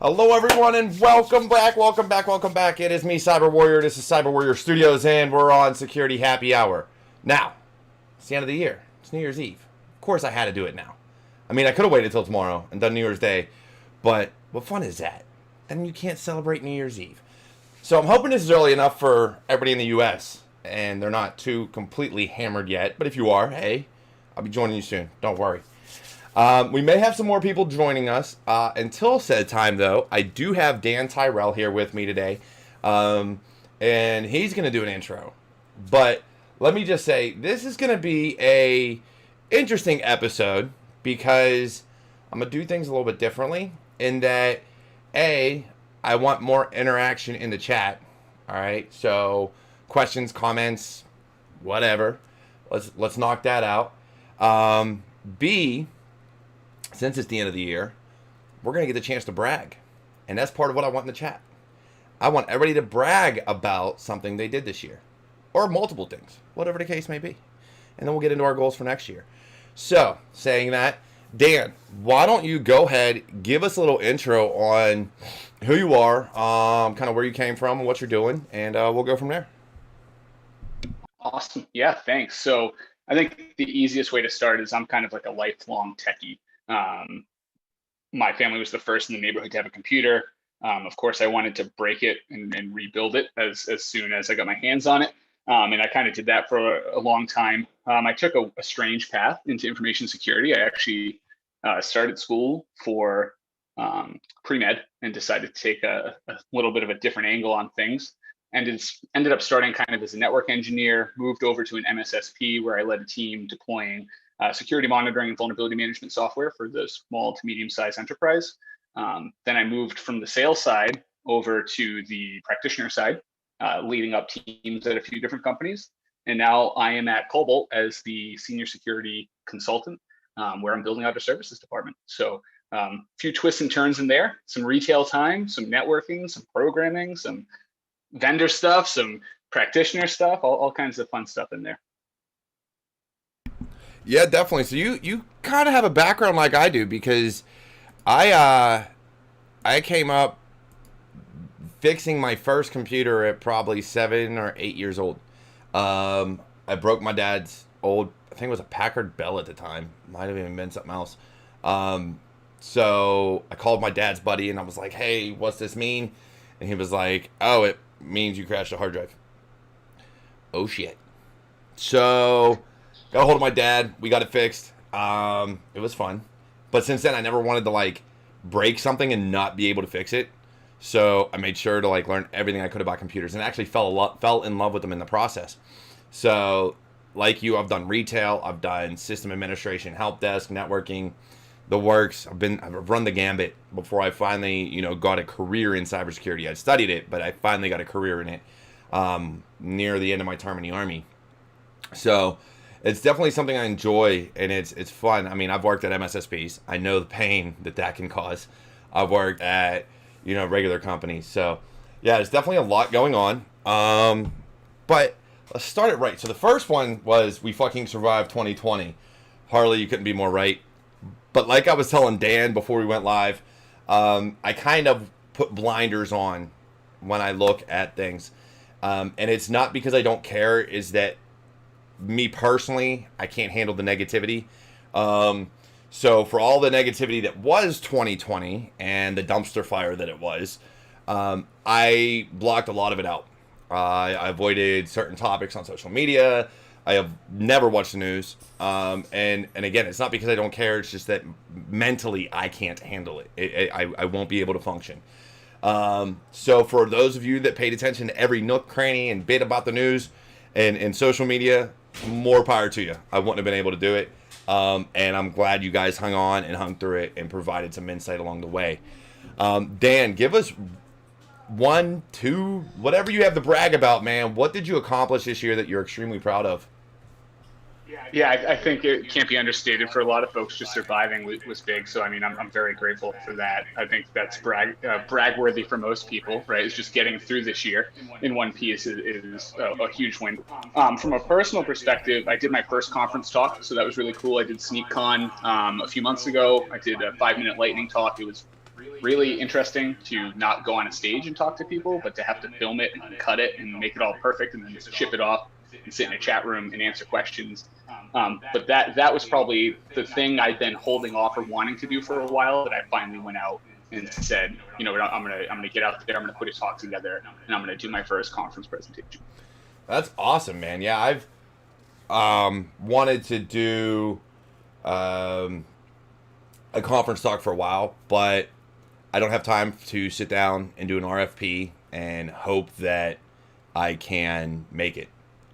Hello, everyone, and welcome back. It is me, CyberWarrior. This is CyberWarriorStudios, and we're on Security Happy Hour. Now, it's the end of the year. It's New Year's Eve. Of course, I had to do it now. I mean, I could have waited till tomorrow and done New Year's Day, but what fun is that? Then you can't celebrate New Year's Eve. So I'm hoping this is early enough for everybody in the U.S., and they're not too completely hammered yet. But if you are, hey, I'll be joining you soon. Don't worry. We may have some more people joining us. Until said time, though, I do have Dan Tyrrell here with me today. And he's going to do an intro. But let me just say, this is going to be a interesting episode because I'm going to do things a little bit differently in that, I want more interaction in the chat. All right, so questions, comments, whatever. Let's knock that out. B, since it's the end of the year, we're going to get the chance to brag. And that's part of what I want in the chat. I want everybody to brag about something they did this year. Or multiple things, whatever the case may be. And then we'll get into our goals for next year. So, saying that, Dan, why don't you go ahead, give us a little intro on who you are, kind of where you came from, and what you're doing, and we'll go from there. Awesome. Yeah, thanks. So I think the easiest way to start is I'm kind of like a lifelong techie. My family was the first in the neighborhood to have a computer. Of course, I wanted to break it and rebuild it as soon as I got my hands on it. And I kind of did that for a long time. I took a strange path into information security. I actually started school for pre-med and decided to take a little bit of a different angle on things. And it's ended up starting kind of as a network engineer, moved over to an MSSP where I led a team deploying security monitoring and vulnerability management software for the small to medium-sized enterprise. Then I moved from the sales side over to the practitioner side, leading up teams at a few different companies. And now I am at Cobalt as the senior security consultant, where I'm building out a services department. So a few twists and turns in there, some retail time, some networking, some programming, some vendor stuff, some practitioner stuff, all kinds of fun stuff in there. Yeah, definitely. So you kind of have a background like I do because I came up fixing my first computer at probably 7 or 8 years old. I broke my dad's old, I think it was a Packard Bell at the time. Might have even been something else. So I called my dad's buddy and I was like, hey, what's this mean? And he was like, oh, it means you crashed a hard drive. Oh, shit. So got a hold of my dad. We got it fixed. It was fun. But since then, I never wanted to, like, break something and not be able to fix it. So I made sure to, like, learn everything I could about computers and actually fell in love with them in the process. So, like you, I've done retail. I've done system administration, help desk, networking, the works. I've run the gambit before I finally, got a career in cybersecurity. I studied it, but I finally got a career in it near the end of my term in the Army. So it's definitely something I enjoy, and it's fun. I mean, I've worked at MSSPs. I know the pain that can cause. I've worked at, regular companies. So, yeah, there's definitely a lot going on. But let's start it right. So the first one was we fucking survived 2020. Harley, you couldn't be more right. But like I was telling Dan before we went live, I kind of put blinders on when I look at things. And it's not because I don't care, is that me personally, I can't handle the negativity. So for all the negativity that was 2020 and the dumpster fire that it was, I blocked a lot of it out. I avoided certain topics on social media. I have never watched the news. And again, it's not because I don't care. It's just that mentally I can't handle it. I won't be able to function. So for those of you that paid attention to every nook, cranny, and bit about the news and social media, more power to you. I wouldn't have been able to do it. And I'm glad you guys hung on and hung through it and provided some insight along the way. Dan, give us 1, 2, whatever you have to brag about, man. What did you accomplish this year that you're extremely proud of? Yeah, I think it can't be understated. For a lot of folks, just surviving was big. So, I mean, I'm very grateful for that. I think that's brag-worthy for most people, right? It's just getting through this year in one piece is a huge win. From a personal perspective, I did my first conference talk, so that was really cool. I did SneakCon a few months ago. I did a 5-minute lightning talk. It was really interesting to not go on a stage and talk to people, but to have to film it and cut it and make it all perfect and then just ship it off and sit in a chat room and answer questions. But that was probably the thing I'd been holding off or wanting to do for a while, that I finally went out and said, you know, I'm gonna get out there, I'm gonna put a talk together, and I'm gonna do my first conference presentation. That's awesome, man. Yeah, I've wanted to do a conference talk for a while, but I don't have time to sit down and do an RFP and hope that I can make it.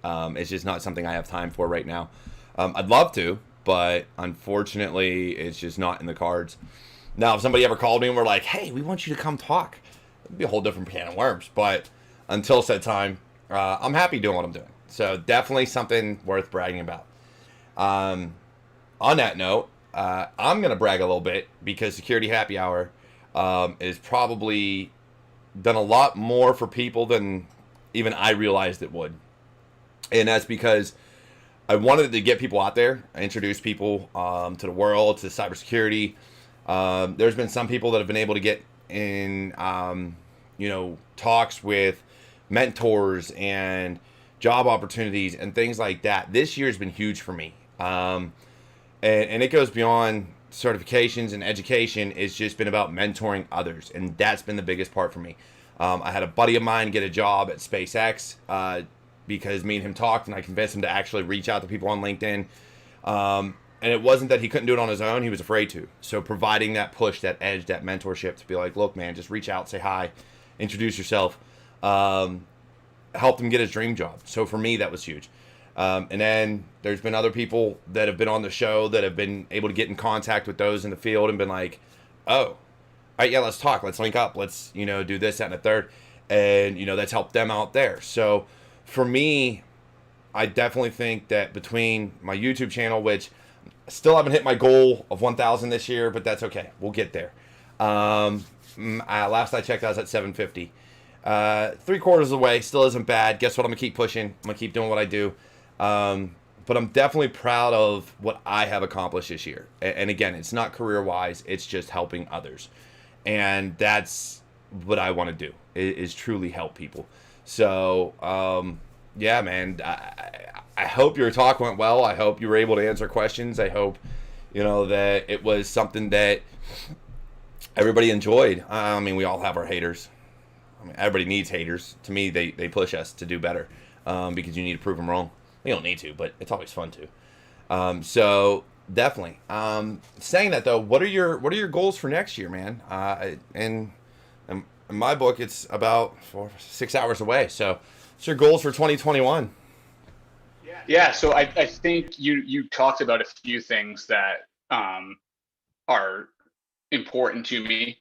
It's just not something I have time for right now. I'd love to, but unfortunately, it's just not in the cards. Now, if somebody ever called me and were like, hey, we want you to come talk, it'd be a whole different can of worms. But until said time, I'm happy doing what I'm doing. So definitely something worth bragging about. On that note, I'm going to brag a little bit because Security Happy Hour is probably done a lot more for people than even I realized it would. And that's because I wanted to get people out there, introduce people to the world, to cybersecurity. There's been some people that have been able to get in, talks with mentors and job opportunities and things like that. This year has been huge for me. And it goes beyond certifications and education. It's just been about mentoring others. And that's been the biggest part for me. I had a buddy of mine get a job at SpaceX because me and him talked, and I convinced him to actually reach out to people on LinkedIn. And it wasn't that he couldn't do it on his own. He was afraid to. So providing that push, that edge, that mentorship to be like, look, man, just reach out, say hi, introduce yourself, helped him get his dream job. So for me, that was huge. And then there's been other people that have been on the show that have been able to get in contact with those in the field and been like, oh, all right, yeah, let's talk. Let's link up. Let's, do this, that, and a third. And, that's helped them out there. So for me, I definitely think that between my YouTube channel, which still haven't hit my goal of 1,000 this year, but that's okay. We'll get there. Last I checked, I was at 750. 3/4 of the way, still isn't bad. Guess what? I'm going to keep pushing. I'm going to keep doing what I do. But I'm definitely proud of what I have accomplished this year. And again, it's not career-wise. It's just helping others. And that's what I want to do, is truly help people. So, yeah, man, I hope your talk went well. I hope you were able to answer questions. I hope, that it was something that everybody enjoyed. I mean, we all have our haters. I mean, everybody needs haters. To me, they push us to do better because you need to prove them wrong. You don't need to, but it's always fun to. So definitely. Saying that though, what are your goals for next year, man? In my book, it's about 6 hours away. So what's your goals for 2021? Yeah, so I think you talked about a few things that are important to me.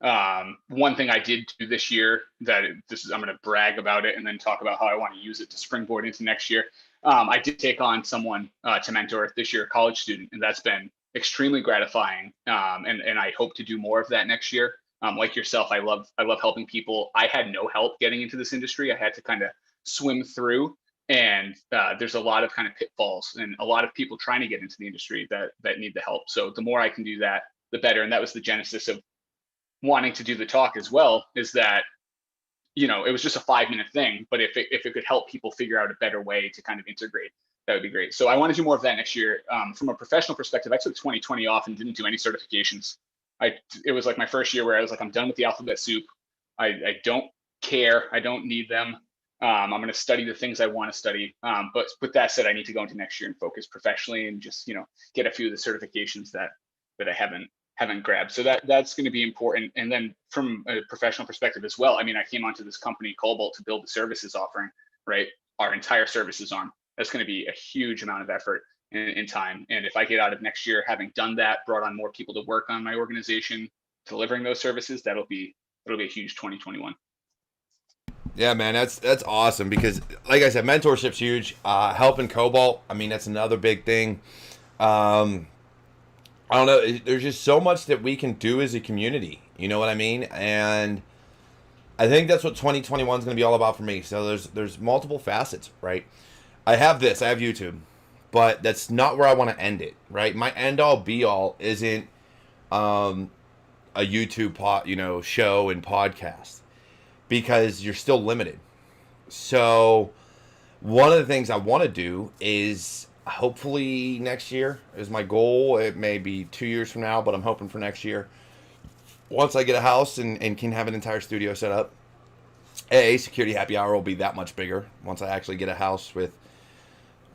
One thing I did do this year I'm going to brag about it and then talk about how I want to use it to springboard into next year. I did take on someone to mentor this year, a college student, and that's been extremely gratifying. And I hope to do more of that next year. Like yourself, I love helping people. I had no help getting into this industry. I had to kind of swim through, and there's a lot of kind of pitfalls and a lot of people trying to get into the industry that need the help. So the more I can do that, the better. And that was the genesis of wanting to do the talk as well, is that, it was just a 5-minute thing, but if it could help people figure out a better way to kind of integrate, that would be great. So I want to do more of that next year. From a professional perspective, I took 2020 off and didn't do any certifications. It was like my first year where I was like, I'm done with the alphabet soup. I don't care. I don't need them. I'm going to study the things I want to study. But with that said, I need to go into next year and focus professionally and just, get a few of the certifications that I haven't grabbed. So that's going to be important. And then from a professional perspective as well, I mean, I came onto this company, Cobalt, to build the services offering, right? Our entire services arm. That's going to be a huge amount of effort and time. And if I get out of next year having done that, brought on more people to work on my organization, delivering those services, that'll be a huge 2021. Yeah, man, that's awesome because, like I said, mentorship's huge. Helping Cobalt, I mean, that's another big thing. I don't know. There's just so much that we can do as a community. You know what I mean? And I think that's what 2021 is going to be all about for me. So there's multiple facets, right? I have YouTube, but that's not where I want to end it, right? My end all be all isn't a YouTube show and podcast, because you're still limited. So one of the things I want to do is hopefully next year is my goal. It may be 2 years from now, but I'm hoping for next year. Once I get a house and can have an entire studio set up, security happy hour will be that much bigger once I actually get a house with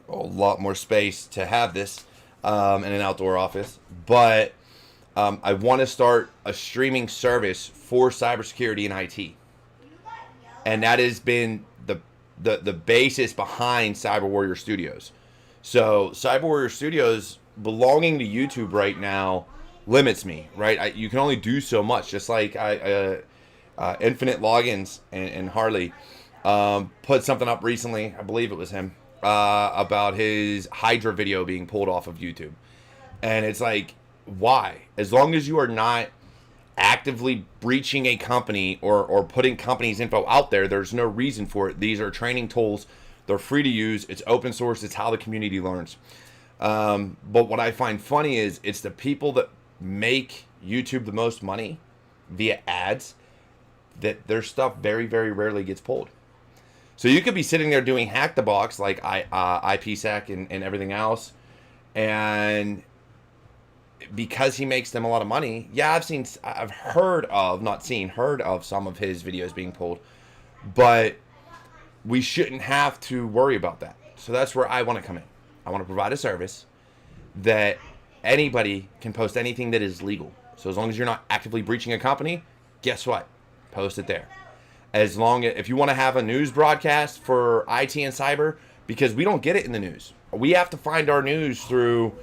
a lot more space to have this, and an outdoor office. But I want to start a streaming service for cybersecurity and IT. And that has been the basis behind CyberWarriorStudios. So CyberWarriorStudios belonging to YouTube right now limits me, right? You can only do so much. Just like Infinite Logins and Harley put something up recently, I believe it was him, about his Hydra video being pulled off of YouTube. And it's like, why? As long as you are not actively breaching a company or putting companies' info out there, there's no reason for it. These are training tools. They're free to use. It's open source. It's how the community learns. But what I find funny is it's the people that make YouTube the most money via ads that their stuff very, very rarely gets pulled. So you could be sitting there doing Hack the Box like IPsec and everything else, and because he makes them a lot of money, I've heard of some of his videos being pulled, but we shouldn't have to worry about that. So that's where I want to come in. I want to provide a service that anybody can post anything that is legal. So as long as you're not actively breaching a company, guess what? Post it there. If you want to have a news broadcast for IT and cyber, because we don't get it in the news. We have to find our news through,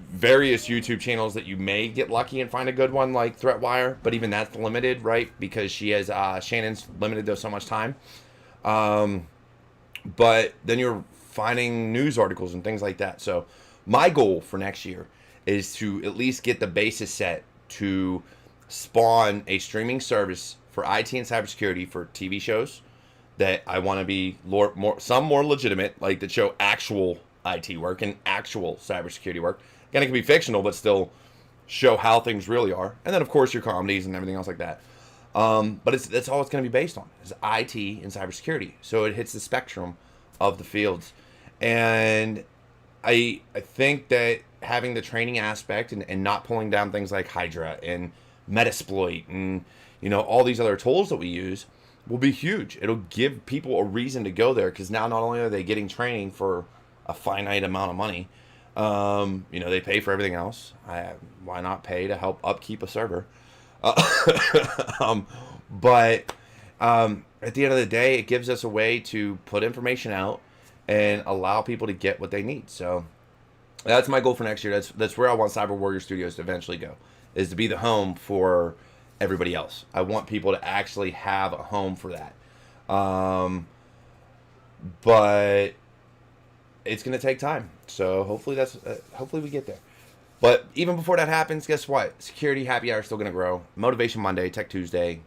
various YouTube channels that you may get lucky and find a good one like ThreatWire, but even that's limited, right? Because Shannon's limited to so much time. But then you're finding news articles and things like that. So my goal for next year is to at least get the basis set to spawn a streaming service for IT and cybersecurity for TV shows that I want to be some more legitimate, like that show actual IT work and actual cybersecurity work. Again, it can be fictional, but still show how things really are. And then, of course, your comedies and everything else like that. But that's all it's going to be based on, is IT and cybersecurity. So it hits the spectrum of the fields. And I think that having the training aspect and not pulling down things like Hydra and Metasploit and all these other tools that we use will be huge. It'll give people a reason to go there, because now not only are they getting training for a finite amount of money, they pay for everything else. Why not pay to help upkeep a server? But at the end of the day, it gives us a way to put information out and allow people to get what they need. So that's my goal for next year. That's where I want CyberWarriorStudios to eventually go, is to be the home for everybody else. I want people to actually have a home for that. But it's going to take time. So hopefully hopefully we get there. But even before that happens, guess what? Security happy hour is still going to grow. Motivation Monday, Tech Tuesday,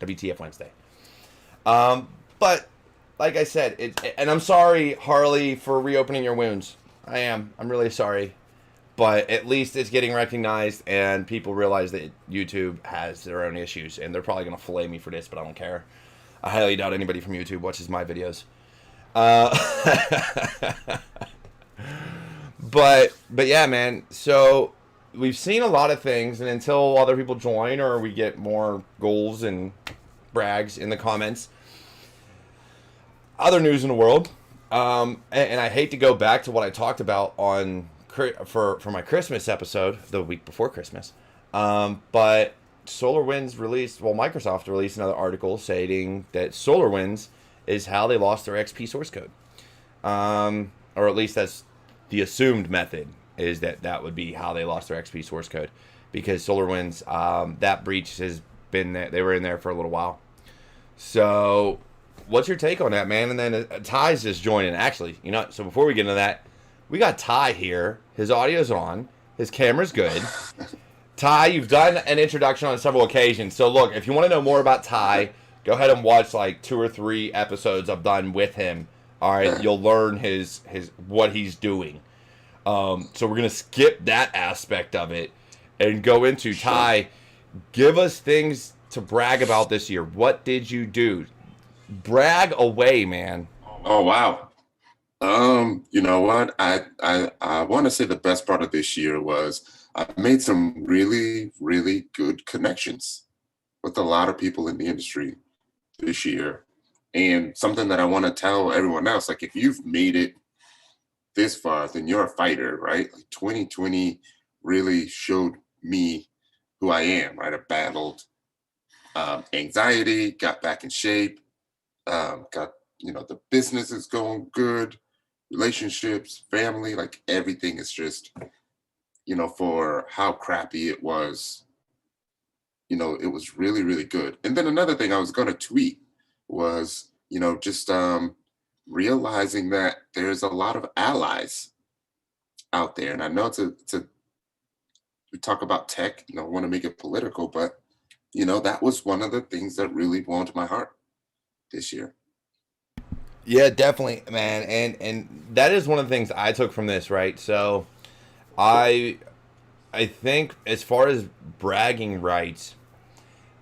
WTF Wednesday. But like I said, and I'm sorry, Harley, for reopening your wounds. I'm really sorry. But at least it's getting recognized, and people realize that YouTube has their own issues, and they're probably going to fillet me for this, but I don't care. I highly doubt anybody from YouTube watches my videos. But yeah, man. So we've seen a lot of things, and until other people join or we get more goals and brags in the comments, other news in the world. And I hate to go back to what I talked about on for my Christmas episode the week before Christmas. But Microsoft released another article stating that SolarWinds is how they lost their XP source code. Or at least that's the assumed method, is that would be how they lost their XP source code. Because SolarWinds, that breach has been there. They were in there for a little while. So what's your take on that, man? And then Ty's just joining. Actually, so before we get into that, we got Ty here. His audio's on. His camera's good. Ty, you've done an introduction on several occasions. So look, if you want to know more about Ty, go ahead and watch like 2 or 3 episodes I've done with him. All right, you'll learn what he's doing. So we're gonna skip that aspect of it and go into. Sure. Ty, give us things to brag about this year. What did you do? Brag away, man. Oh wow. You know what? I want to say the best part of this year was I made some really, really good connections with a lot of people in the industry this year. And something that I want to tell everyone else, like if you've made it this far, then you're a fighter, right? Like 2020 really showed me who I am, right? I battled anxiety, got back in shape, got, the business is going good, relationships, family, like everything is just, for how crappy it was, it was really, really good. And then another thing I was going to tweet was, just realizing that there's a lot of allies out there. And I know we talk about tech, want to make it political, but, that was one of the things that really warmed my heart this year. Yeah, definitely, man. And that is one of the things I took from this, right? So I I think as far as bragging rights,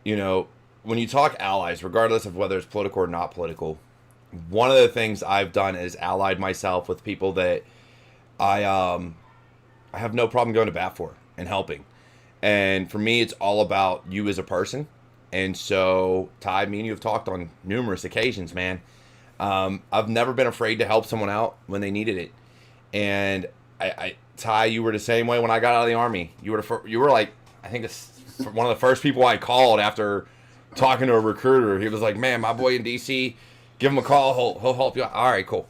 when you talk allies, regardless of whether it's political or not political, one of the things I've done is allied myself with people that I have no problem going to bat for and helping. And for me, it's all about you as a person. And so, Ty, me and you have talked on numerous occasions, man. I've never been afraid to help someone out when they needed it. And Ty, you were the same way when I got out of the army. You were like, I think it's one of the first people I called after talking to a recruiter. He was like, "Man, my boy in DC, give him a call. He'll help you out." All right, cool.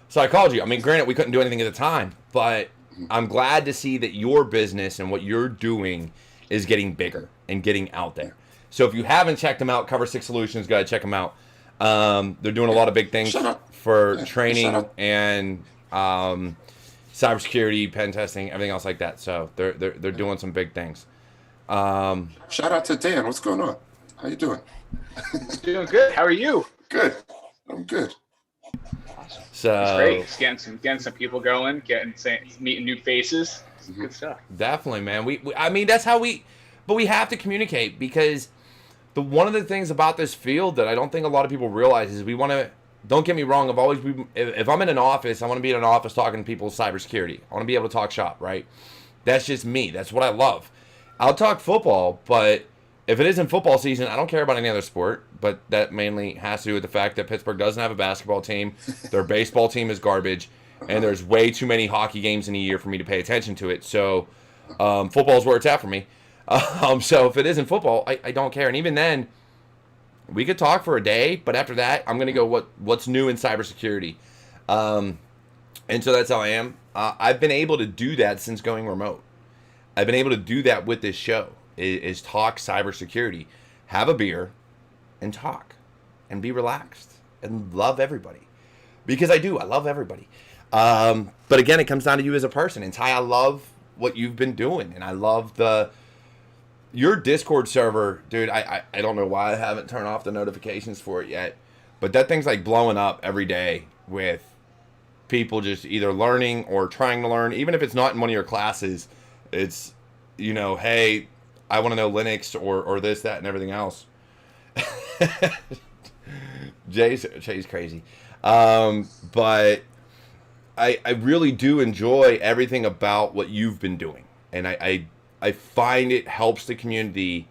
So I called you. I mean, granted, we couldn't do anything at the time, but I'm glad to see that your business and what you're doing is getting bigger and getting out there. So if you haven't checked them out, Cover Six Solutions, go ahead, check them out. They're doing a lot of big things for training and cybersecurity, pen testing, everything else like that. So they're doing some big things. Shout out to Dan. What's going on? How you doing? Doing good. How are you? Good. I'm good. Awesome. So It's great. It's getting some people going, meeting new faces. Good stuff. Definitely, man. I mean, that's how but we have to communicate because one of the things about this field that I don't think a lot of people realize is we want to. Don't get me wrong. If I'm in an office, I want to be in an office talking to people cybersecurity. I want to be able to talk shop, right? That's just me. That's what I love. I'll talk football, but if it isn't football season, I don't care about any other sport. But that mainly has to do with the fact that Pittsburgh doesn't have a basketball team. Their baseball team is garbage. And there's way too many hockey games in a year for me to pay attention to it. So football's where it's at for me. So if it isn't football, I don't care. And even then, we could talk for a day. But after that, I'm going to go what's new in cybersecurity. And so that's how I am. I've been able to do that since going remote. I've been able to do that with this show, is talk cybersecurity. Have a beer and talk and be relaxed and love everybody. Because I do. I love everybody. But again, it comes down to you as a person. And Ty, I love what you've been doing. And I love your Discord server, dude. I don't know why I haven't turned off the notifications for it yet. But that thing's like blowing up every day with people just either learning or trying to learn. Even if it's not in one of your classes, it's, hey, I want to know Linux or this, that, and everything else. Jay's crazy. But I really do enjoy everything about what you've been doing. And I find it helps the community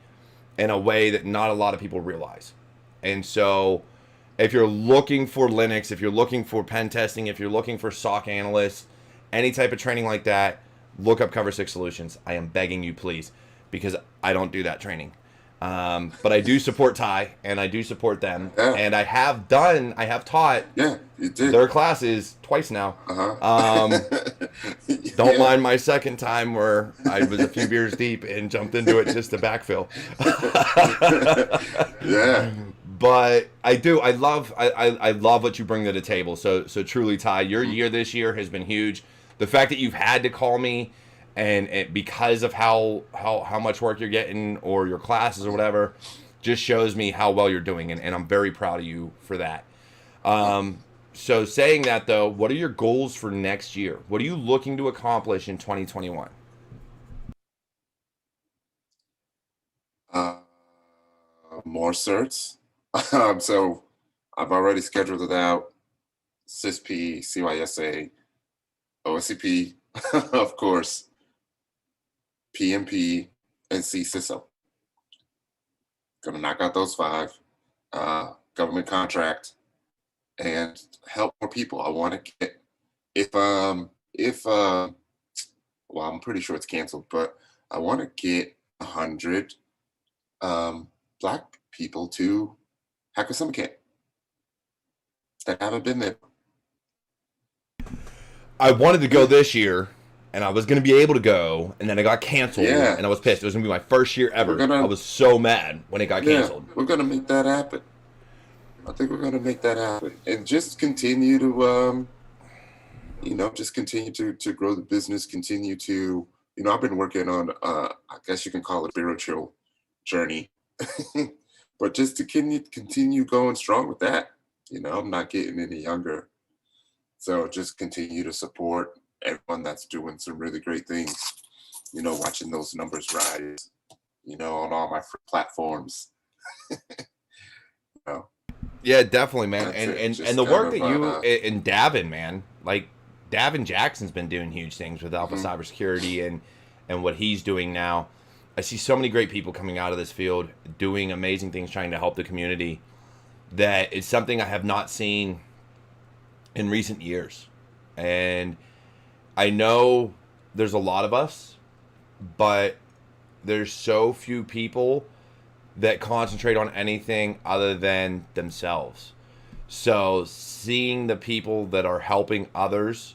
in a way that not a lot of people realize. And so if you're looking for Linux, if you're looking for pen testing, if you're looking for SOC analysts, any type of training like that, look up Cover Six Solutions. I am begging you, please, because I don't do that training. But I do support Ty, and I do support them. Yeah. And I have taught Yeah, you did. their classes twice now. Don't mind my second time where I was a few beers deep and jumped into it just to backfill. Yeah. But I do. I love what you bring to the table. So truly, Ty, your year this year has been huge. The fact that you've had to call me and because of how much work you're getting or your classes or whatever, just shows me how well you're doing, and I'm very proud of you for that. So saying that though, what are your goals for next year? What are you looking to accomplish in 2021? more certs. So I've already scheduled it out. CISP, CYSA, OSCP, of course, PMP, and CISO. Gonna knock out those 5. Government contract, and help more people. I want to get, well, I'm pretty sure it's canceled, but I want to get 100 Black people to Hacker Summer Camp that haven't been there. I wanted to go this year, and I was going to be able to go, and then it got canceled, Yeah. and I was pissed. It was going to be my first year ever. I was so mad when it got canceled. We're going to make that happen. I think we're going to make that happen. And just continue to, just continue to grow the business, continue to, I've been working on, I guess you can call it a spiritual journey, but just to continue going strong with that. I'm not getting any younger. So just continue to support everyone that's doing some really great things, watching those numbers rise, on all my platforms. Yeah, definitely, man. That's And the work that you and Davin, man, like Davin Jackson's been doing huge things with Alpha Cybersecurity and what he's doing now. I see so many great people coming out of this field doing amazing things, trying to help the community. That is something I have not seen in recent years. And I know there's a lot of us, but there's so few people that concentrate on anything other than themselves. So seeing the people that are helping others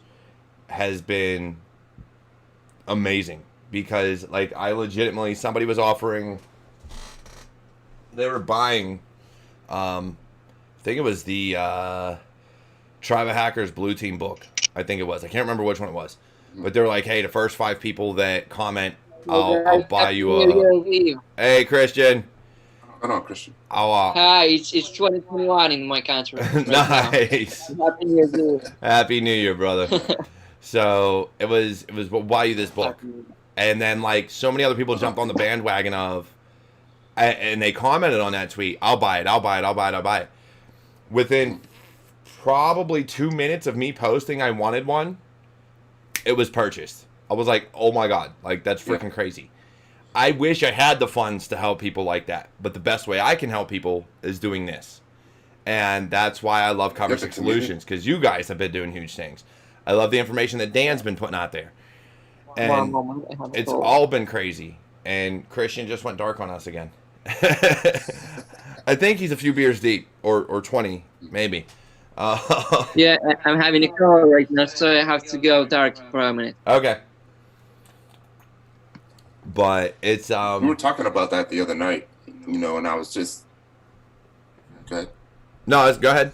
has been amazing, because like I legitimately, somebody was offering, they were buying, I think it was the Tribe of Hackers Blue Team book. I think it was. I can't remember which one it was. But they were like, hey, the first 5 people that comment, I'll buy you a... Hey, Christian. Hold on, Christian. Hi, it's 2021 in my country. Right nice. Now. Happy New Year. Happy New Year, brother. So it was we'll buy you this book. And then like so many other people jumped on the bandwagon of, and they commented on that tweet, I'll buy it. Within probably 2 minutes of me posting I wanted one, it was purchased. I was like, oh my God, like that's freaking crazy. I wish I had the funds to help people like that, but the best way I can help people is doing this. And that's why I love Conversation Solutions, because you guys have been doing huge things. I love the information that Dan's been putting out there. And it's all been crazy. And Christian just went dark on us again. I think he's a few beers deep, or 20, maybe. Yeah, I'm having a call right now, so I have to go dark for a minute. Okay. But it's we were talking about that the other night, and I was just okay. No, go ahead.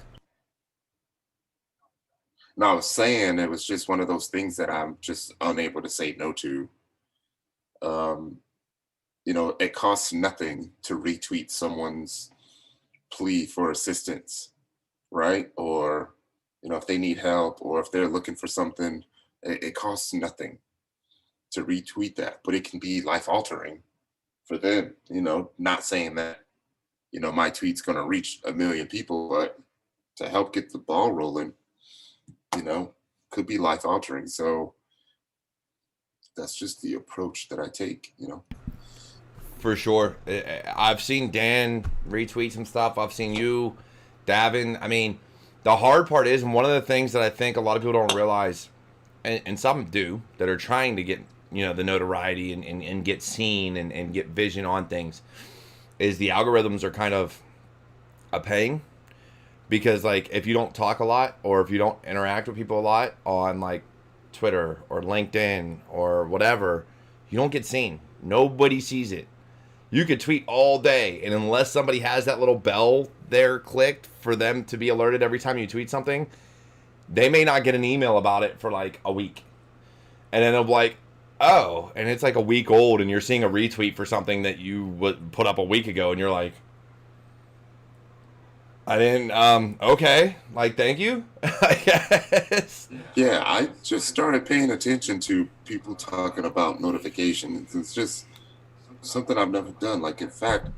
No, I was saying it was just one of those things that I'm just unable to say no to. It costs nothing to retweet someone's plea for assistance, right? Or, if they need help or if they're looking for something, it costs nothing to retweet that, but it can be life altering for them, not saying that, my tweet's going to reach 1 million people, but to help get the ball rolling, could be life altering. So that's just the approach that I take, For sure. I've seen Dan retweet some stuff. I've seen you, Davin. I mean, the hard part is, and one of the things that I think a lot of people don't realize, and some do, that are trying to get, the notoriety and get seen and get vision on things, is the algorithms are kind of a pain. Because, like, if you don't talk a lot or if you don't interact with people a lot on, like, Twitter or LinkedIn or whatever, you don't get seen. Nobody sees it. You could tweet all day, and unless somebody has that little bell there clicked for them to be alerted every time you tweet something, they may not get an email about it for, like, a week. And then they'll be like, oh, and it's, like, a week old, and you're seeing a retweet for something that you would put up a week ago, and you're like, I didn't, okay, like, thank you, I guess. Yeah, I just started paying attention to people talking about notifications. It's just something I've never done. Like, in fact,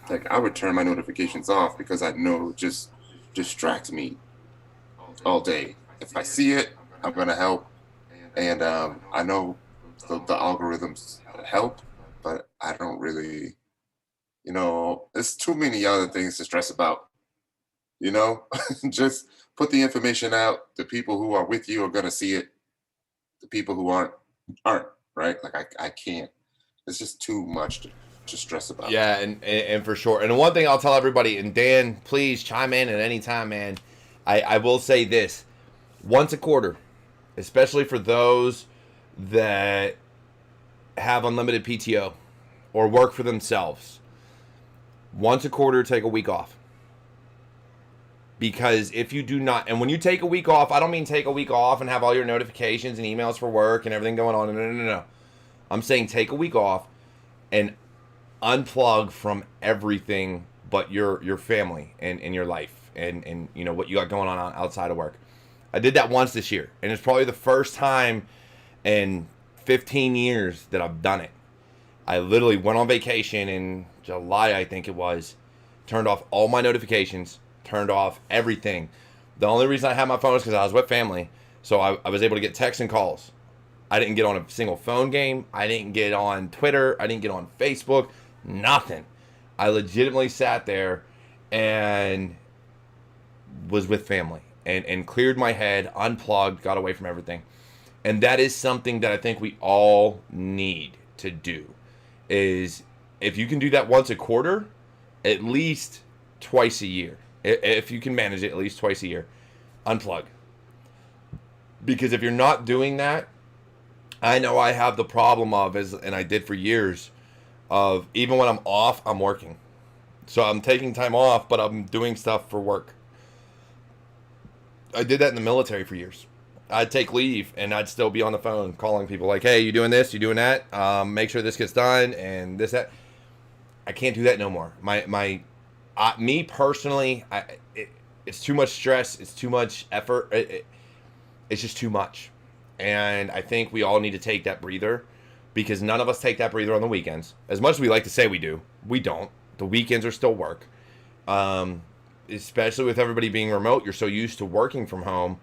like I would turn my notifications off because I know it just distracts me all day. If I see it, I'm gonna help, and I know the algorithms help, but I don't really, there's too many other things to stress about. You know, just put the information out. The people who are with you are gonna see it. The people who aren't, right? Like I can't. It's just too much to stress about. Yeah, and for sure. And one thing I'll tell everybody, and Dan, please chime in at any time, man. I will say this: once a quarter, especially for those that have unlimited PTO or work for themselves, once a quarter, take a week off. Because if you do not, and when you take a week off, I don't mean take a week off and have all your notifications and emails for work and everything going on. No. I'm saying take a week off and unplug from everything but your family and your life and what you got going on outside of work. I did that once this year, and it's probably the first time in 15 years that I've done it. I literally went on vacation in July, I think it was, turned off all my notifications, turned off everything. The only reason I had my phone is because I was with family, so I was able to get texts and calls. I didn't get on a single phone game. I didn't get on Twitter. I didn't get on Facebook. Nothing. I legitimately sat there and was with family and cleared my head, unplugged, got away from everything. And that is something that I think we all need to do. Is if you can do that once a quarter, at least twice a year. If you can manage it at least twice a year, unplug. Because if you're not doing that, I know I have the problem of, and I did for years, of even when I'm off, I'm working. So I'm taking time off, but I'm doing stuff for work. I did that in the military for years. I'd take leave and I'd still be on the phone calling people like, hey, you doing this? You doing that? Make sure this gets done and this, that. I can't do that no more. Me personally, it's too much stress. It's too much effort. It's just too much. And I think we all need to take that breather because none of us take that breather on the weekends. As much as we like to say we do, we don't. The weekends are still work. Especially with everybody being remote, you're so used to working from home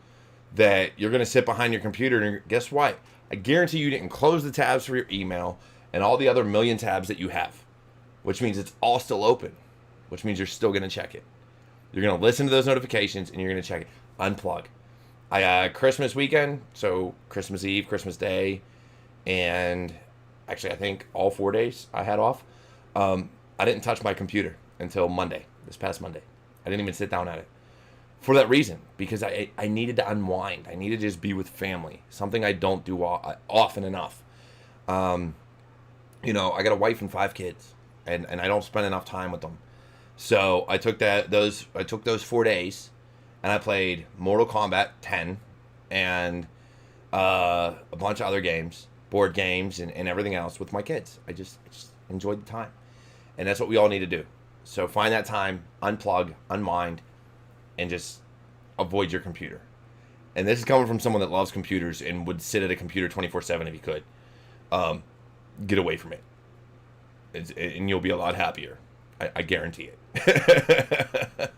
that you're going to sit behind your computer and guess what? I guarantee you didn't close the tabs for your email and all the other million tabs that you have, which means it's all still open, which means you're still going to check it. You're going to listen to those notifications and you're going to check it. Unplug. Christmas weekend, so Christmas Eve, Christmas Day, and actually I think all 4 days I had off. I didn't touch my computer until Monday, this past Monday. I didn't even sit down at it. For that reason, because I needed to unwind. I needed to just be with family, something I don't do often enough. I got a wife and 5 kids, and I don't spend enough time with them. So I took those 4 days, and I played Mortal Kombat 10 and a bunch of other games, board games, and everything else with my kids. I just enjoyed the time, and that's what we all need to do. So find that time, unplug, unwind, and just avoid your computer. And this is coming from someone that loves computers and would sit at a computer 24/7 if he could. Get away from it, and you'll be a lot happier. I guarantee it.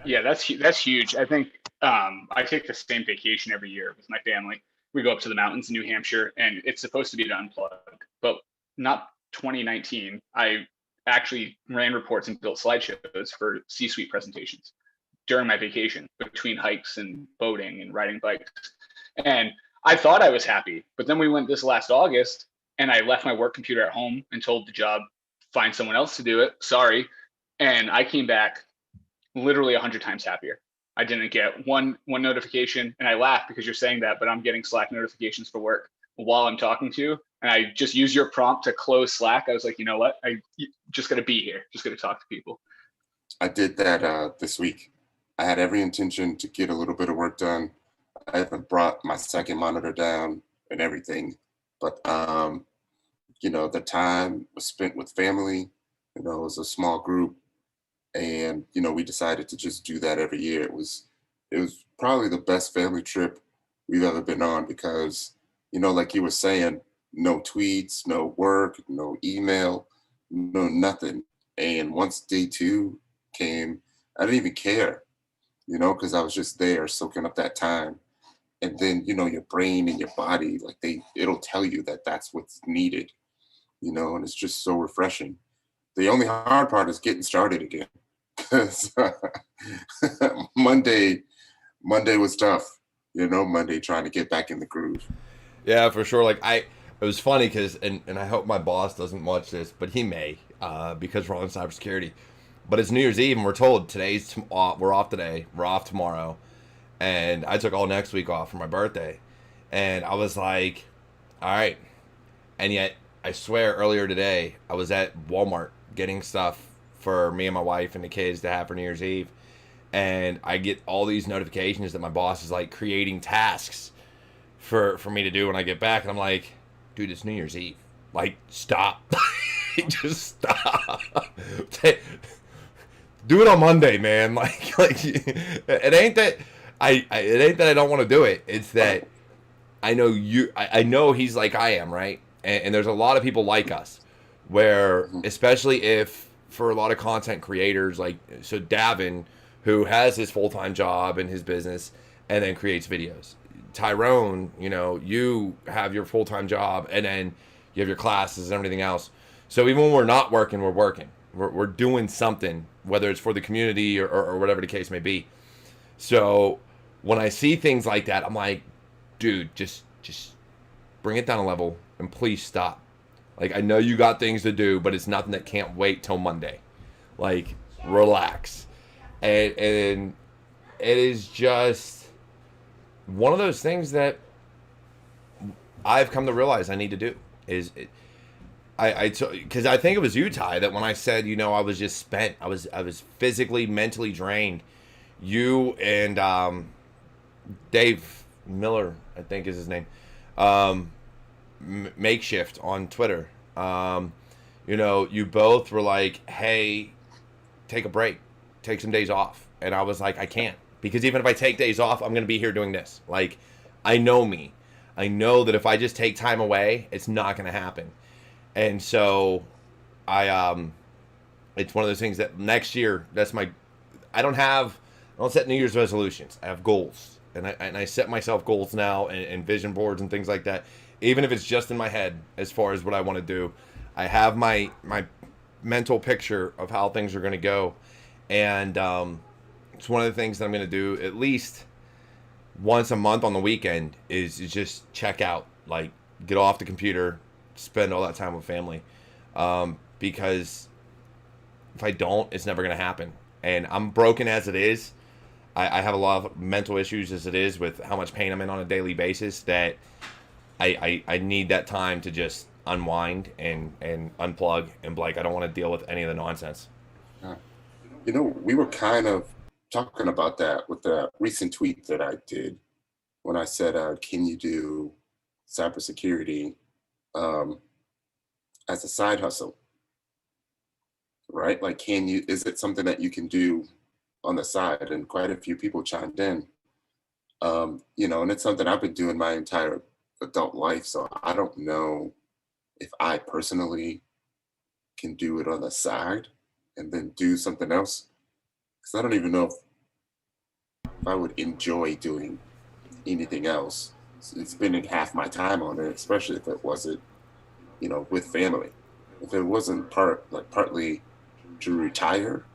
Yeah, that's huge. I think I take the same vacation every year with my family. We go up to the mountains in New Hampshire, and it's supposed to be to unplug, but not 2019. I actually ran reports and built slideshows for C-suite presentations during my vacation between hikes and boating and riding bikes. And I thought I was happy, but then we went this last August and I left my work computer at home and told the job, find someone else to do it. Sorry. And I came back literally 100 times happier. I didn't get one notification, and I laugh because you're saying that, but I'm getting Slack notifications for work while I'm talking to you. And I just use your prompt to close Slack. I was like, you know what? I just got to be here. Just got to talk to people. I did that this week. I had every intention to get a little bit of work done. I even brought my second monitor down and everything. But, the time was spent with family. It was a small group. And, we decided to just do that every year. It was probably the best family trip we've ever been on because, like you were saying, no tweets, no work, no email, no nothing. And once day 2 came, I didn't even care, because I was just there soaking up that time. And then, your brain and your body, like it'll tell you that that's what's needed, and it's just so refreshing. The only hard part is getting started again. Because Monday was tough, Monday trying to get back in the groove. Yeah, for sure. Like it was funny because, and I hope my boss doesn't watch this, but he may, because we're on cybersecurity. But it's New Year's Eve, and we're told we're off today, we're off tomorrow, and I took all next week off for my birthday, and I was like, all right. And yet, I swear, earlier today, I was at Walmart getting stuff for me and my wife and the kids to have for New Year's Eve, and I get all these notifications that my boss is like creating tasks for me to do when I get back, and I'm like, dude, it's New Year's Eve. Like, stop. Just stop. Do it on Monday, man. Like it ain't that it ain't that I don't want to do it. It's that I know he's like I am, right? And there's a lot of people like us where, especially if for a lot of content creators, like, so Davin, who has his full-time job and his business and then creates videos. Tyrone, you have your full-time job and then you have your classes and everything else. So even when we're not working, we're working. We're doing something, whether it's for the community or whatever the case may be. So when I see things like that, I'm like, dude, just bring it down a level and please stop. Like, I know you got things to do, but it's nothing that can't wait till Monday. Like, relax. And it is just one of those things that I've come to realize I need to do. Because I think it was you, Ty, that when I said, I was just spent. I was physically, mentally drained. You and Dave Miller, I think is his name, Makeshift on Twitter. You both were like, hey, take a break, take some days off. And I was like, I can't, because even if I take days off, I'm going to be here doing this. Like, I know me. I know that if I just take time away, it's not going to happen. And so it's one of those things that next year, I don't set New Year's resolutions. I have goals. And I set myself goals now and vision boards and things like that. Even if it's just in my head as far as what I want to do, I have my mental picture of how things are going to go. And it's one of the things that I'm going to do at least once a month on the weekend is just check out, like, get off the computer, spend all that time with family. Because if I don't, it's never going to happen. And I'm broken as it is. I have a lot of mental issues as it is with how much pain I'm in on a daily basis, that I need that time to just unwind and unplug and be like, I don't want to deal with any of the nonsense. We were kind of talking about that with the recent tweet that I did when I said, can you do cybersecurity as a side hustle? Right? Like, is it something that you can do on the side? And quite a few people chimed in, and it's something I've been doing my entire adult life. So I don't know if I personally can do it on the side and then do something else. Because I don't even know if I would enjoy doing anything else. Spending half my time on it, especially if it wasn't, with family. If it wasn't partly to retire,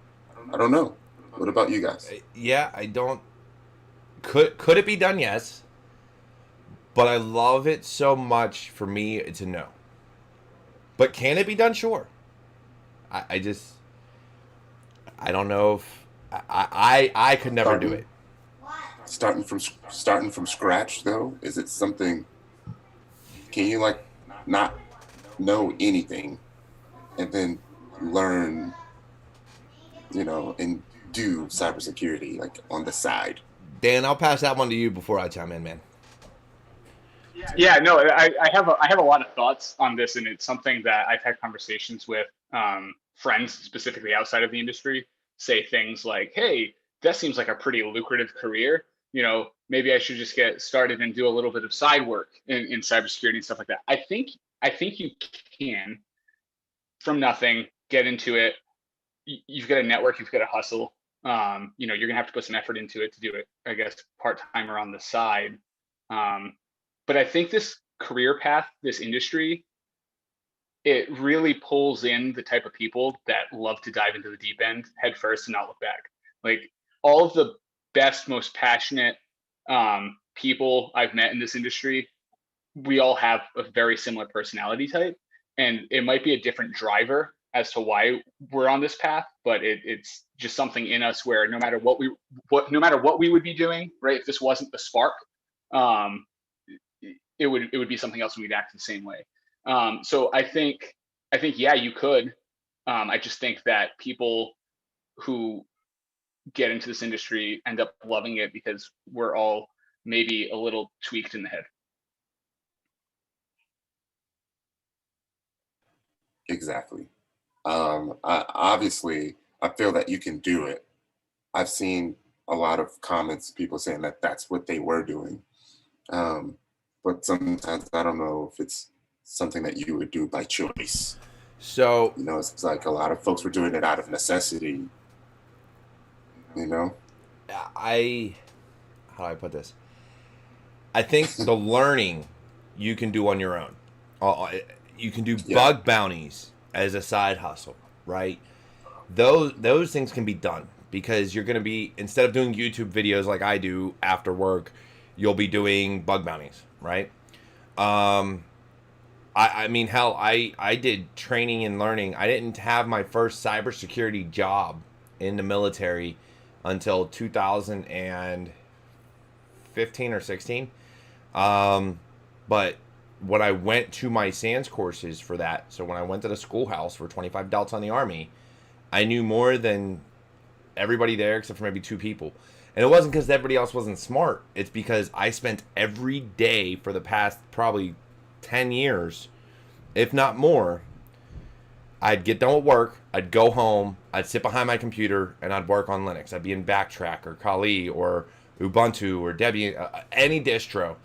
I don't know. What about you guys? Yeah, I don't. Could it be done? Yes. But I love it so much. For me, it's a no. But can it be done? Sure. I don't know if I could never do it. Starting from scratch, though, is it something? Can you not know anything and then learn, and do cybersecurity on the side? Dan, I'll pass that one to you before I chime in, man. Yeah, no, I have a lot of thoughts on this, and it's something that I've had conversations with friends specifically outside of the industry say things like, hey, that seems like a pretty lucrative career. Maybe I should just get started and do a little bit of side work in cybersecurity and stuff like that. I think you can, from nothing, get into it, you've got to network, you've got to hustle. You know, you're gonna have to put some effort into it to do it, I guess, part-time or on the side. But I think this career path, this industry, it really pulls in the type of people that love to dive into the deep end head first and not look back. Like all of the best, most passionate people I've met in this industry, we all have a very similar personality type, and it might be a different driver as to why we're on this path, but it's just something in us where no matter what we would be doing, right? If this wasn't the spark, it would be something else, and we'd act the same way. So I think yeah, you could. I just think that people who get into this industry end up loving it because we're all maybe a little tweaked in the head. Exactly. Obviously, I feel that you can do it. I've seen a lot of comments, people saying that that's what they were doing. But sometimes I don't know if it's something that you would do by choice. So, you know, it's like a lot of folks were doing it out of necessity. You know, how do I put this? I think the learning you can do on your own. You can do bug bounties as a side hustle, right? Those things can be done because you're going to be, instead of doing YouTube videos like I do after work, you'll be doing bug bounties, right? I mean, hell, I did training and learning. I didn't have my first cybersecurity job in the military until 2015 or 16. But when I went to my SANS courses for that, so when I went to the schoolhouse for 25 delts on the Army, I knew more than everybody there except for maybe 2 people. And it wasn't because everybody else wasn't smart. It's because I spent every day for the past probably 10 years, if not more, I'd get done with work, I'd go home, I'd sit behind my computer, and I'd work on Linux. I'd be in Backtrack or Kali or Ubuntu or Debian, any distro.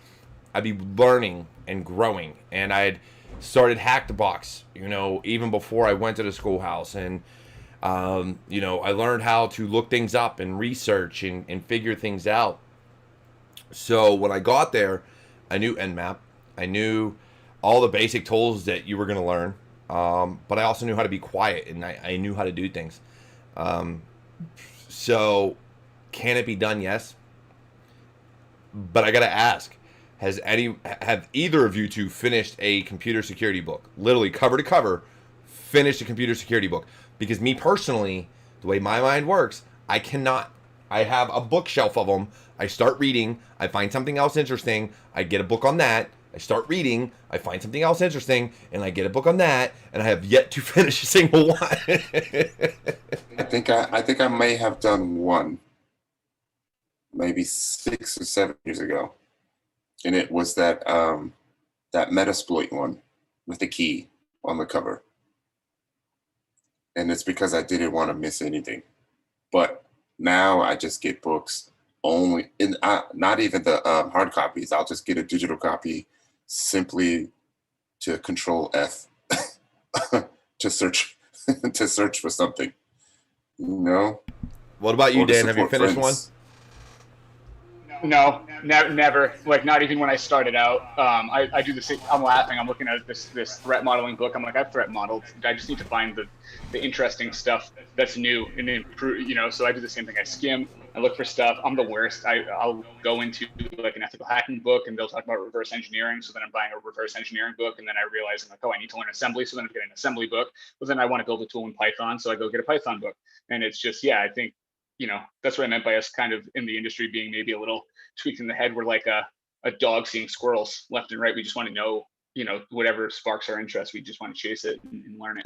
I'd be learning and growing. And I'd started Hack the Box, you know, even before I went to the schoolhouse. And, you know, I learned how to look things up and research and figure things out. So when I got there, I knew Nmap. I knew all the basic tools that you were going to learn. But I also knew how to be quiet, and I knew how to do things. So can it be done? Yes. But I got to ask, have either of you two finished a computer security book? Literally cover to cover, finished a computer security book. Because me personally, the way my mind works, I cannot. I have a bookshelf of them. I start reading. I find something else interesting. I get a book on that. I start reading. I find something else interesting, and I get a book on that. And I have yet to finish a single one. I think I may have done one, maybe 6 or 7 years ago, and it was that Metasploit one with the key on the cover. And it's because I didn't want to miss anything. But now I just get books only, not even the hard copies. I'll just get a digital copy simply to Control F to search for something. You know. What about you, Dan? Have you finished friends. one? No, never. Like not even when I started out. I do the same. I'm laughing. I'm looking at this threat modeling book. I'm like, I've threat modeled. I just need to find the interesting stuff that's new and improve. You know, so I do the same thing. I skim. I look for stuff. I'm the worst. I'll go into like an ethical hacking book, and they'll talk about reverse engineering. So then I'm buying a reverse engineering book, and then I realize I'm like, oh, I need to learn assembly. So then I'm getting an assembly book. But then I want to build a tool in Python, so I go get a Python book. And it's just, yeah, I think, you know, that's what I meant by us kind of in the industry being maybe a little tweaked in the head. We're like a dog seeing squirrels left and right. We just want to know, you know, whatever sparks our interest. We just want to chase it and learn it.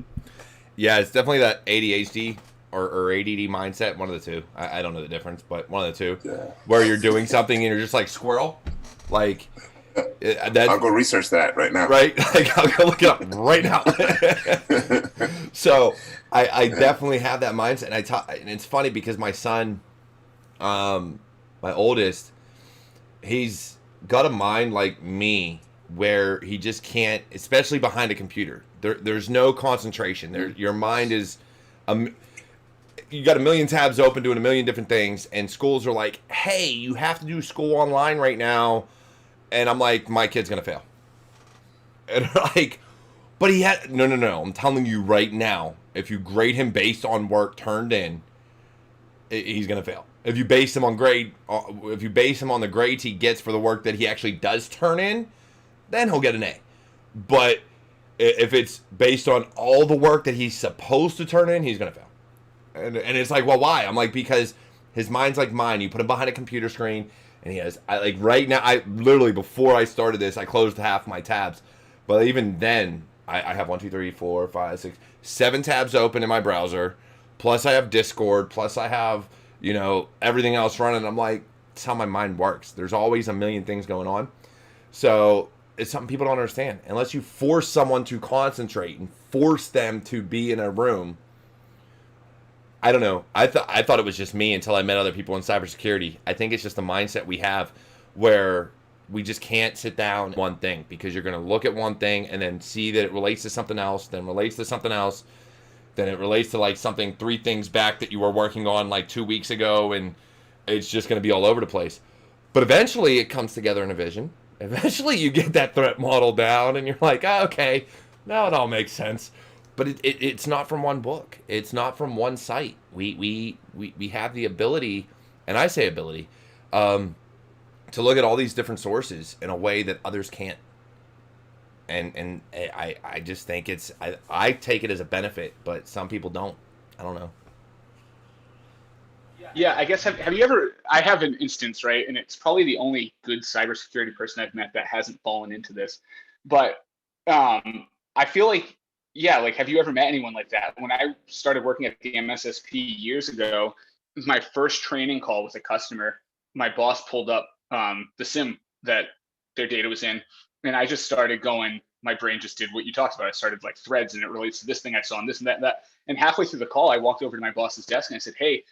Yeah, it's definitely that ADHD or ADD mindset. One of the two. I don't know the difference, but one of the two. Yeah. Where you're doing something and you're just like squirrel. Like, I'll go research that right now. Right? Like, I'll go look it up right now. So I definitely have that mindset. And it's funny because my son, my oldest, he's got a mind like me where he just can't, especially behind a computer. There's no concentration. Your mind is, you got a million tabs open doing a million different things, and schools are like, hey, you have to do school online right now. And I'm like, my kid's going to fail. And like, but he had, no. I'm telling you right now, if you grade him based on work turned in, he's going to fail. If you base him on the grades he gets for the work that he actually does turn in, then he'll get an A. But if it's based on all the work that he's supposed to turn in, he's going to fail. And it's like, well, why? I'm like, because his mind's like mine. You put him behind a computer screen, and he has, right now, I literally, before I started this, I closed half my tabs. But even then, I have 1, 2, 3, 4, 5, 6, 7 tabs open in my browser. Plus I have Discord. Plus I have, everything else running. I'm like, that's how my mind works. There's always a million things going on. So it's something people don't understand. Unless you force someone to concentrate and force them to be in a room. I don't know. I thought it was just me until I met other people in cybersecurity. I think it's just the mindset we have where we just can't sit down on one thing, because you're going to look at one thing and then see that it relates to something else, then relates to something else, then it relates to like something 3 things back that you were working on like 2 weeks ago, and it's just going to be all over the place. But eventually it comes together in a vision. Eventually you get that threat model down and you're like, oh, okay, now it all makes sense. But it's not from one book. It's not from one site. We have the ability, and I say ability, to look at all these different sources in a way that others can't. And I just think I take it as a benefit, but some people don't. I don't know. Yeah, I guess, have you ever, I have an instance, right? And it's probably the only good cybersecurity person I've met that hasn't fallen into this. But I feel like, yeah, like, have you ever met anyone like that? When I started working at the MSSP years ago, it was my first training call with a customer. My boss pulled up the SIM that their data was in, and I just started going, my brain just did what you talked about. I started like threads, and it relates to this thing I saw and this and that and that. And halfway through the call, I walked over to my boss's desk and I said, hey,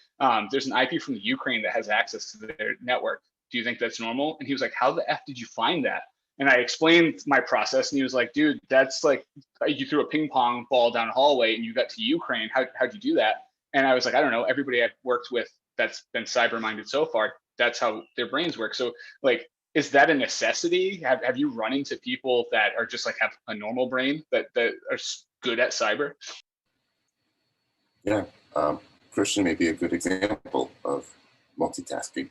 there's an IP from the Ukraine that has access to their network. Do you think that's normal? And he was like, how the F did you find that? And I explained my process, and he was like, dude, that's like, you threw a ping pong ball down a hallway and you got to Ukraine. How'd you do that? And I was like, I don't know. Everybody I've worked with that's been cyber minded so far, that's how their brains work. So like, is that a necessity? Have you run into people that are just like have a normal brain that are good at cyber? Yeah, Christian may be a good example of multitasking.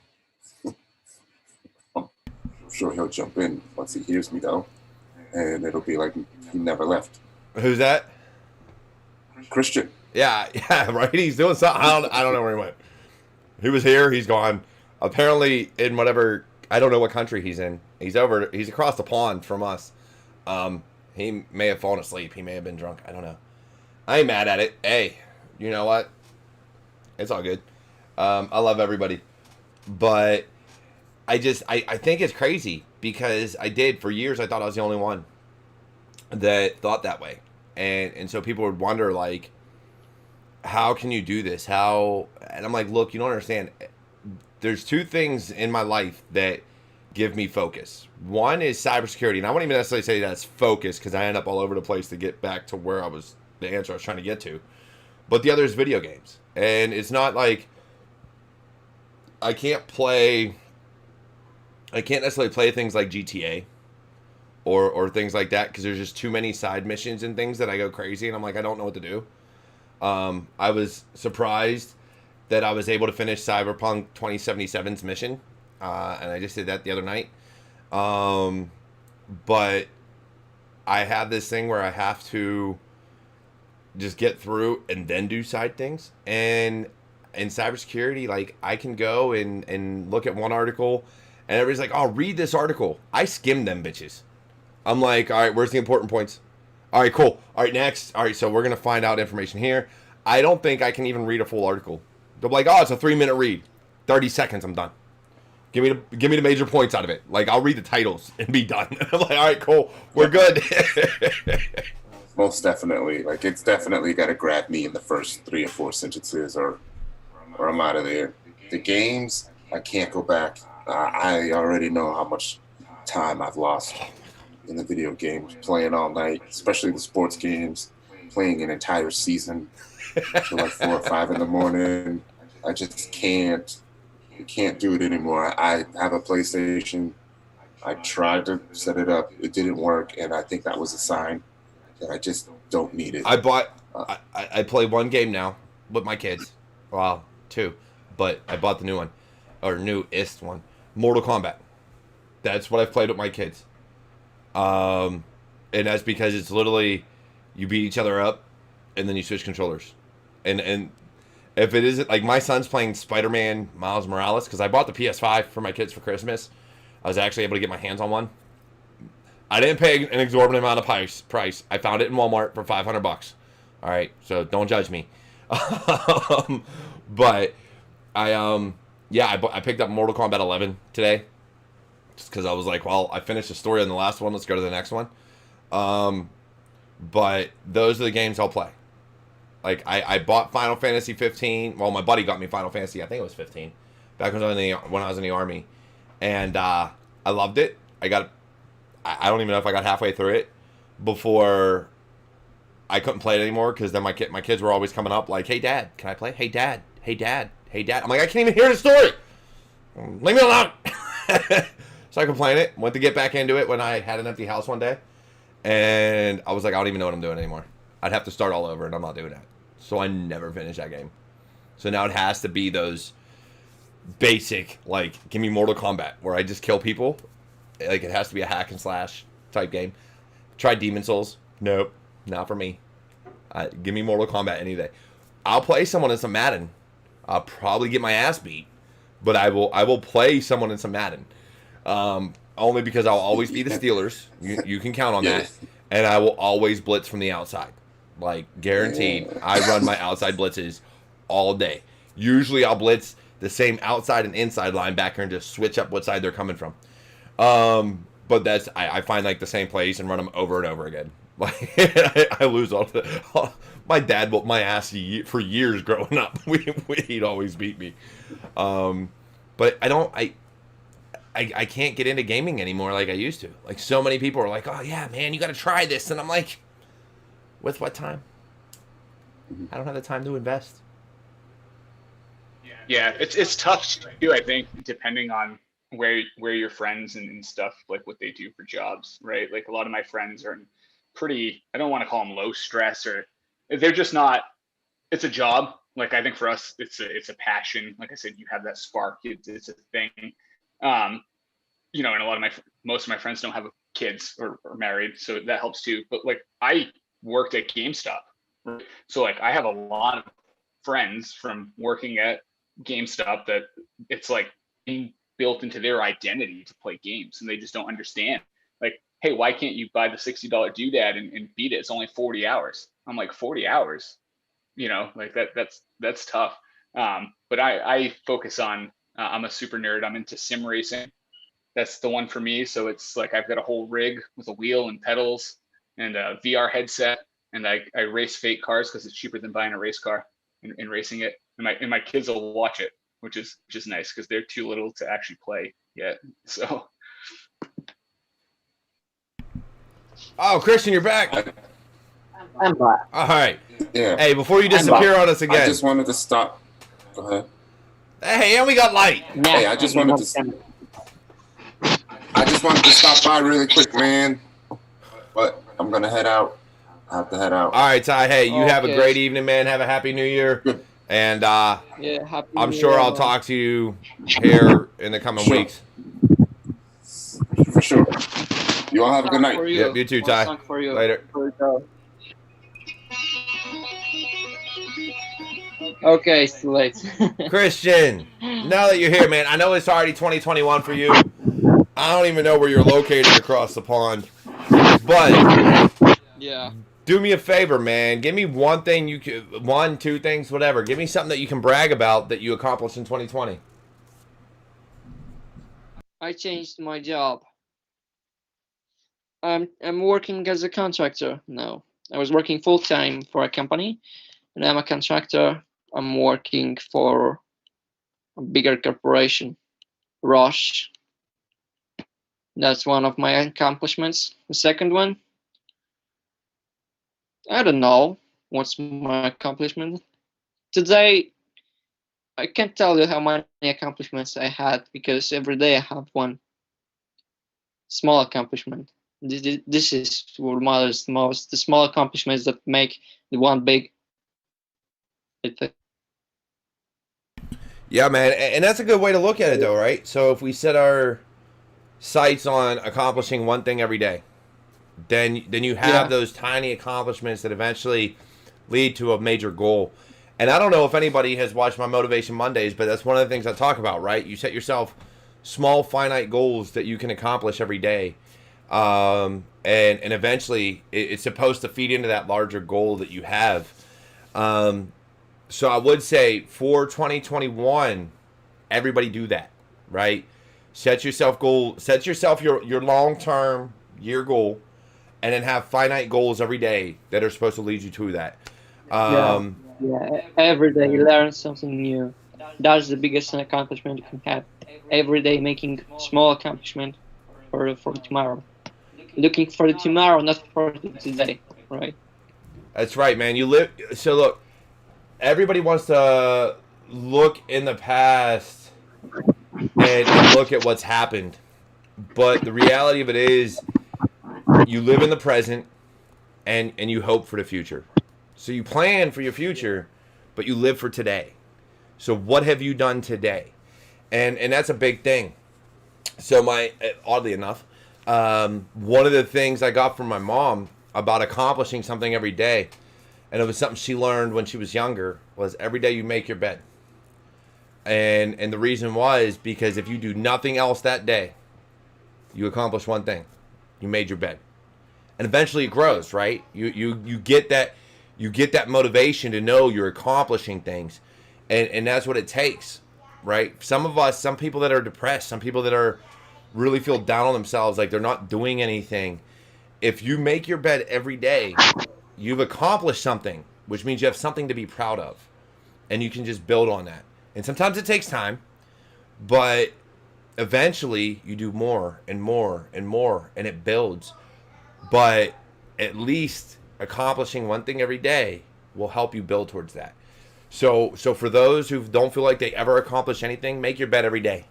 I'm sure he'll jump in once he hears me though, and it'll be like he never left. Who's that? Christian. Yeah, right. He's doing something. I don't know where he went. He was here. He's gone. Apparently in whatever. I don't know what country he's in. He's across the pond from us. He may have fallen asleep. He may have been drunk. I don't know. I ain't mad at it. Hey, you know what? It's all good. I love everybody. But I think it's crazy because for years I thought I was the only one that thought that way. And so people would wonder, like, how can you do this? And I'm like, look, you don't understand. There's 2 things in my life that give me focus. One is cybersecurity, and I won't even necessarily say that's focus because I end up all over the place to get back to where the answer I was trying to get to. But the other is video games. And it's not like I can't necessarily play things like GTA or things like that because there's just too many side missions and things that I go crazy, and I'm like, I don't know what to do. I was surprised that I was able to finish Cyberpunk 2077's mission, and I just did that the other night. But I have this thing where I have to just get through and then do side things. And in cybersecurity, like, I can go and look at one article, and everybody's like, oh, read this article. I skim them bitches. I'm like, all right, where's the important points? All right, cool. All right, next. All right, so we're going to find out information here. I don't think I can even read a full article. They're like, oh, it's a 3-minute read. 30 seconds, I'm done. Give me the major points out of it. Like, I'll read the titles and be done. I'm like, all right, cool. We're good. Most definitely. Like, it's definitely got to grab me in the first 3 or 4 sentences or I'm out of there. The games, I can't go back. I already know how much time I've lost in the video games, playing all night, especially the sports games, playing an entire season till like 4 or 5 in the morning. I just can't do it anymore. I have a PlayStation. I tried to set it up. It didn't work. And I think that was a sign that I just don't need it. I play one game now with my kids. Well, 2. But I bought the new one. Or newest one. Mortal Kombat. That's what I've played with my kids. And that's because it's literally you beat each other up and then you switch controllers. And if it isn't, like, my son's playing Spider-Man Miles Morales, because I bought the PS5 for my kids for Christmas. I was actually able to get my hands on one. I didn't pay an exorbitant amount of price. I found it in Walmart for $500. All right, so don't judge me. But I picked up Mortal Kombat 11 today, just because I was like, well, I finished the story on the last one. Let's go to the next one. But those are the games I'll play. Like, I bought Final Fantasy 15. Well, my buddy got me Final Fantasy. I think it was 15. Back when I was in the Army. And I loved it. I don't even know if I got halfway through it before I couldn't play it anymore, because then my kids were always coming up like, hey, Dad, can I play? Hey, Dad. Hey, Dad. Hey, Dad. I'm like, I can't even hear the story. Leave me alone. So I could play it. Went to get back into it when I had an empty house one day. And I was like, I don't even know what I'm doing anymore. I'd have to start all over, and I'm not doing that. So I never finished that game. So now it has to be those basic, like, give me Mortal Kombat, where I just kill people. Like, it has to be a hack and slash type game. Try Demon Souls. Nope, not for me. Give me Mortal Kombat any day. I'll play someone in some Madden. I'll probably get my ass beat, but I will play someone in some Madden. Only because I'll always be the Steelers. You can count on that. And I will always blitz from the outside. Like, guaranteed. I run my outside blitzes all day. Usually I'll blitz the same outside and inside linebacker and just switch up what side they're coming from. But that's, I find, like, the same plays and run them over and over again. Like, I lose all the... My dad whooped my ass for years growing up. He'd always beat me. But I can't get into gaming anymore like I used to. Like, so many people are like, oh, yeah, man, you got to try this. And I'm like, with what time? I don't have the time to invest. Yeah, it's tough too, I think, depending on where your friends and stuff, like what they do for jobs, right? Like, a lot of my friends are in pretty, I don't want to call them low stress, or they're just not, it's a job. Like, I think for us, it's a passion. Like I said, you have that spark, it's a thing. You know, and most of my friends don't have kids or married, so that helps too. But, like, I worked at GameStop, right? So, like, I have a lot of friends from working at GameStop that it's like being built into their identity to play games, and they just don't understand. Like, hey, why can't you buy the $60 doodad and beat it? It's only 40 hours. I'm like, 40 hours, you know, like that's tough. But I focus on, I'm a super nerd. I'm into sim racing. That's the one for me. So it's like, I've got a whole rig with a wheel and pedals and a VR headset, and I race fake cars because it's cheaper than buying a race car and racing it. And my kids will watch it, which is nice because they're too little to actually play yet. So. Oh, Christian, you're back. I'm back. All right. Yeah. Hey, before you disappear on us again. I just wanted to stop. Go ahead. Hey, and we got light. Hey, I just wanted to stop by really quick, man. But I'm gonna head out. I have to head out. All right, Ty. Hey, you have a great evening, man. Have a happy New Year. Good. And happy I'm New sure Year, I'll talk to you here in the coming weeks. For sure. You all have a good night. Yep, you too, Ty. Later. Okay, it's too late. Christian, now that you're here, man, I know it's already 2021 for you. I don't even know where you're located across the pond. But yeah, do me a favor, man. Give me one thing you could, 1, 2 things, whatever. Give me something that you can brag about that you accomplished in 2020. I changed my job. I'm working as a contractor now. I was working full-time for a company, and I'm a contractor. I'm working for a bigger corporation, Roche. That's one of my accomplishments. The second one, I don't know. what's my accomplishment? Today, I can't tell you how many accomplishments I had because every day I have one small accomplishment. This is what matters the most. The small accomplishments that make the one big thing. Yeah, man, and that's a good way to look at it, though, right? So if we set our sights on accomplishing one thing every day, then you have those tiny accomplishments that eventually lead to a major goal. And I don't know if anybody has watched my Motivation Mondays, but that's one of the things I talk about, right? You set yourself small, finite goals that you can accomplish every day. And eventually it's supposed to feed into that larger goal that you have. So I would say for 2021, everybody do that, right? Set yourself your long-term year goal, and then have finite goals every day that are supposed to lead you to that. Every day you learn something new. That's the biggest accomplishment you can have. Every day making small accomplishment for tomorrow. Looking for the tomorrow, not for the today, right? That's right, man. So look, everybody wants to look in the past and look at what's happened. But the reality of it is you live in the present and you hope for the future. So you plan for your future, but you live for today. So what have you done today? And that's a big thing. So oddly enough, one of the things I got from my mom about accomplishing something every day, and it was something she learned when she was younger, was every day you make your bed. And the reason was because if you do nothing else that day, you accomplish one thing. You made your bed. And eventually it grows, right? You get that motivation to know you're accomplishing things. And that's what it takes, right? Some people that are depressed, some people that are really feel down on themselves, like they're not doing anything. If you make your bed every day, you've accomplished something, which means you have something to be proud of. And you can just build on that. And sometimes it takes time, but eventually you do more and more and more, and it builds. But at least accomplishing one thing every day will help you build towards that. So for those who don't feel like they ever accomplish anything, make your bed every day.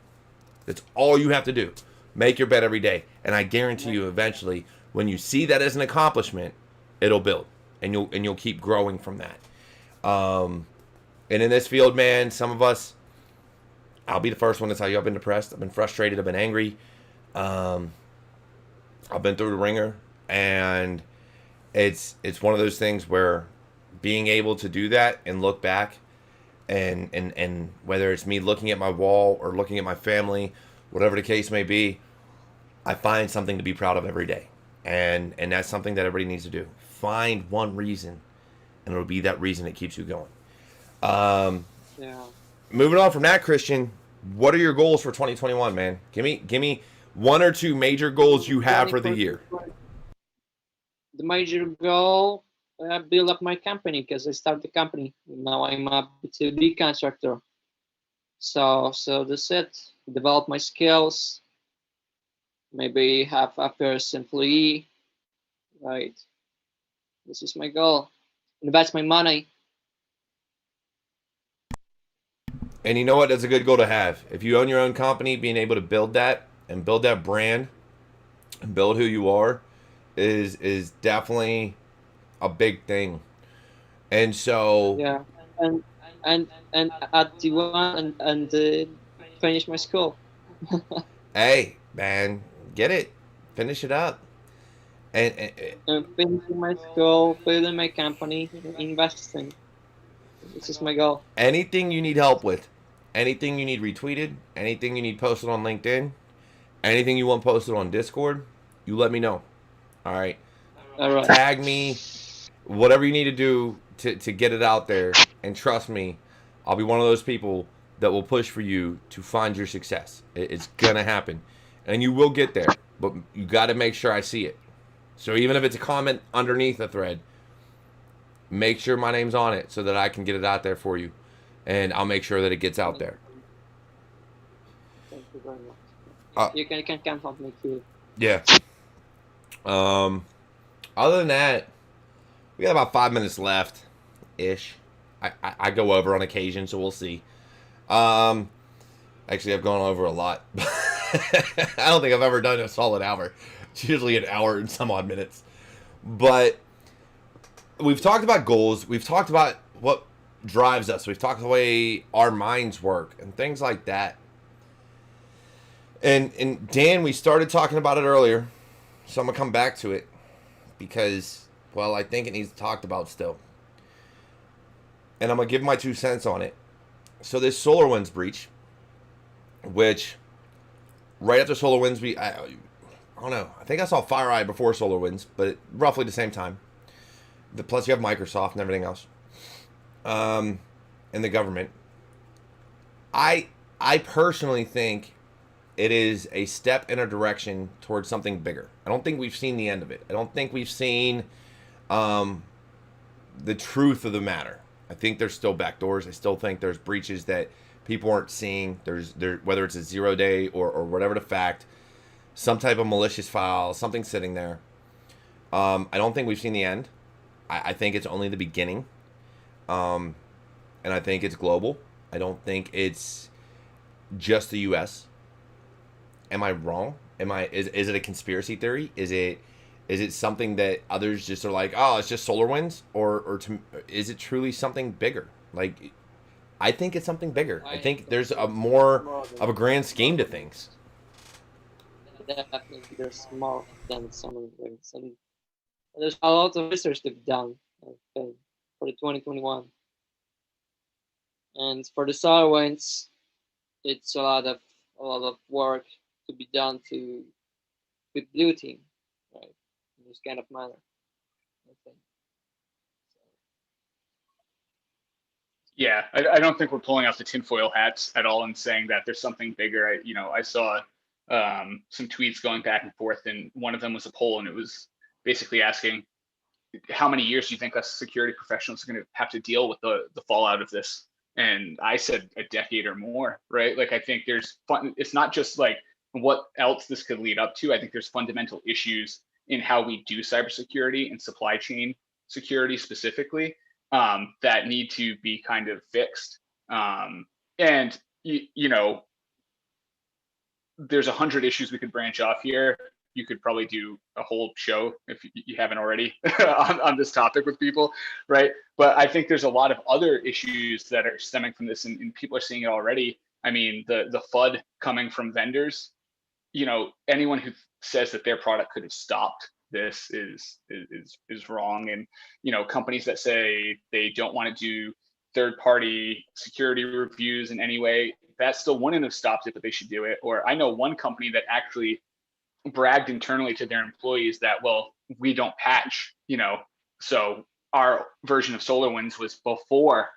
That's all you have to do. Make your bed every day. And I guarantee you eventually, when you see that as an accomplishment, it'll build. And you'll keep growing from that. And in this field, man, some of us, I'll be the first one to tell you, I've been depressed, I've been frustrated, I've been angry. I've been through the ringer, and it's one of those things where being able to do that and look back, and whether it's me looking at my wall or looking at my family, whatever the case may be, I find something to be proud of every day. And that's something that everybody needs to do. Find one reason, and it'll be that reason that keeps you going. Moving on from that, Christian, what are your goals for 2021, man? Give me one or two major goals you have for the year. The major goal, build up my company, because I started the company. Now I'm a B2B contractor. So that's it. Develop my skills. Maybe have a first employee. Right. This is my goal. Invest my money. And you know what? That's a good goal to have. If you own your own company, being able to build that and build that brand and build who you are is definitely a big thing. And so and at the one and finish my school. Hey, man, get it, finish it up, and finishing my school, building my company, investing. This is my goal. Anything you need help with, anything you need retweeted, anything you need posted on LinkedIn, anything you want posted on Discord, you let me know. All right. Tag me, whatever you need to do to get it out there. And trust me, I'll be one of those people that will push for you to find your success. It's going to happen. And you will get there. But you got to make sure I see it. So even if it's a comment underneath a thread, make sure my name's on it so that I can get it out there for you. And I'll make sure that it gets out there. Thank you very much. You can count on me too. Yeah. Other than that, we got about 5 minutes left. ish. I go over on occasion, so we'll see. Actually, I've gone over a lot. I don't think I've ever done a solid hour. It's usually an hour and some odd minutes. But we've talked about goals. We've talked about what drives us. We've talked the way our minds work and things like that. And Dan, we started talking about it earlier, so I'm going to come back to it because, well, I think it needs talked about still. And I'm going to give my 2 cents on it. So this SolarWinds breach, which right after SolarWinds, I don't know. I think I saw FireEye before SolarWinds, but roughly the same time. Plus you have Microsoft and everything else. And the government. I personally think it is a step in a direction towards something bigger. I don't think we've seen the end of it. I don't think we've seen the truth of the matter. I think there's still backdoors. I still think there's breaches that people aren't seeing. Whether it's a 0-day or whatever the fact, some type of malicious file, something sitting there. I don't think we've seen the end. I think it's only the beginning. And I think it's global. I don't think it's just the U.S. Am I wrong? Is it a conspiracy theory? Is it something that others just are like, oh, it's just SolarWinds? Is it truly something bigger? Like, I think it's something bigger. I think there's a more of a grand scheme to things. Definitely, there's more than SolarWinds. And there's a lot of research to be done, I think, for the 2021. And for the SolarWinds, it's a lot of work to be done with Blue Team, right? In this kind of manner, I think. Yeah, I don't think we're pulling out the tinfoil hats at all and saying that there's something bigger. I saw some tweets going back and forth, and one of them was a poll, and it was basically asking, how many years do you think us security professionals are going to have to deal with the fallout of this? And I said a decade or more, right? Like, I think it's not just like what else this could lead up to. I think there's fundamental issues in how we do cybersecurity and supply chain security specifically that need to be kind of fixed. And there's 100 issues we could branch off here. You could probably do a whole show if you haven't already on this topic with people, right? But I think there's a lot of other issues that are stemming from this, and people are seeing it already. I mean, the FUD coming from vendors. Anyone who says that their product could have stopped this is wrong. And companies that say they don't want to do third-party security reviews in any way, that still wouldn't have stopped it, but they should do it. Or I know one company that actually bragged internally to their employees that, well, we don't patch, so our version of SolarWinds was before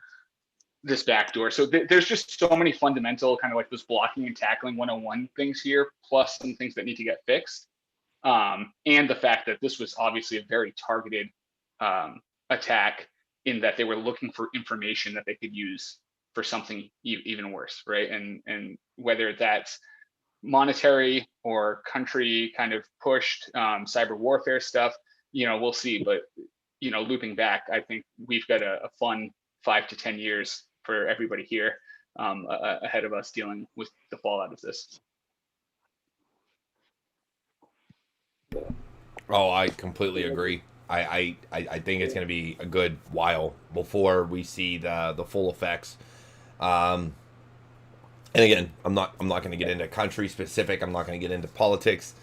this backdoor. So there's just so many fundamental kind of like those blocking and tackling 101 things here, plus some things that need to get fixed. And the fact that this was obviously a very targeted attack, in that they were looking for information that they could use for something even worse, right? And whether that's monetary or country kind of pushed cyber warfare stuff, we'll see. But looping back, I think we've got a fun 5 to 10 years for everybody here ahead of us dealing with the fallout of this. Oh, I completely agree. I think it's going to be a good while before we see the full effects. And again, I'm not going to get into country specific. I'm not going to get into politics.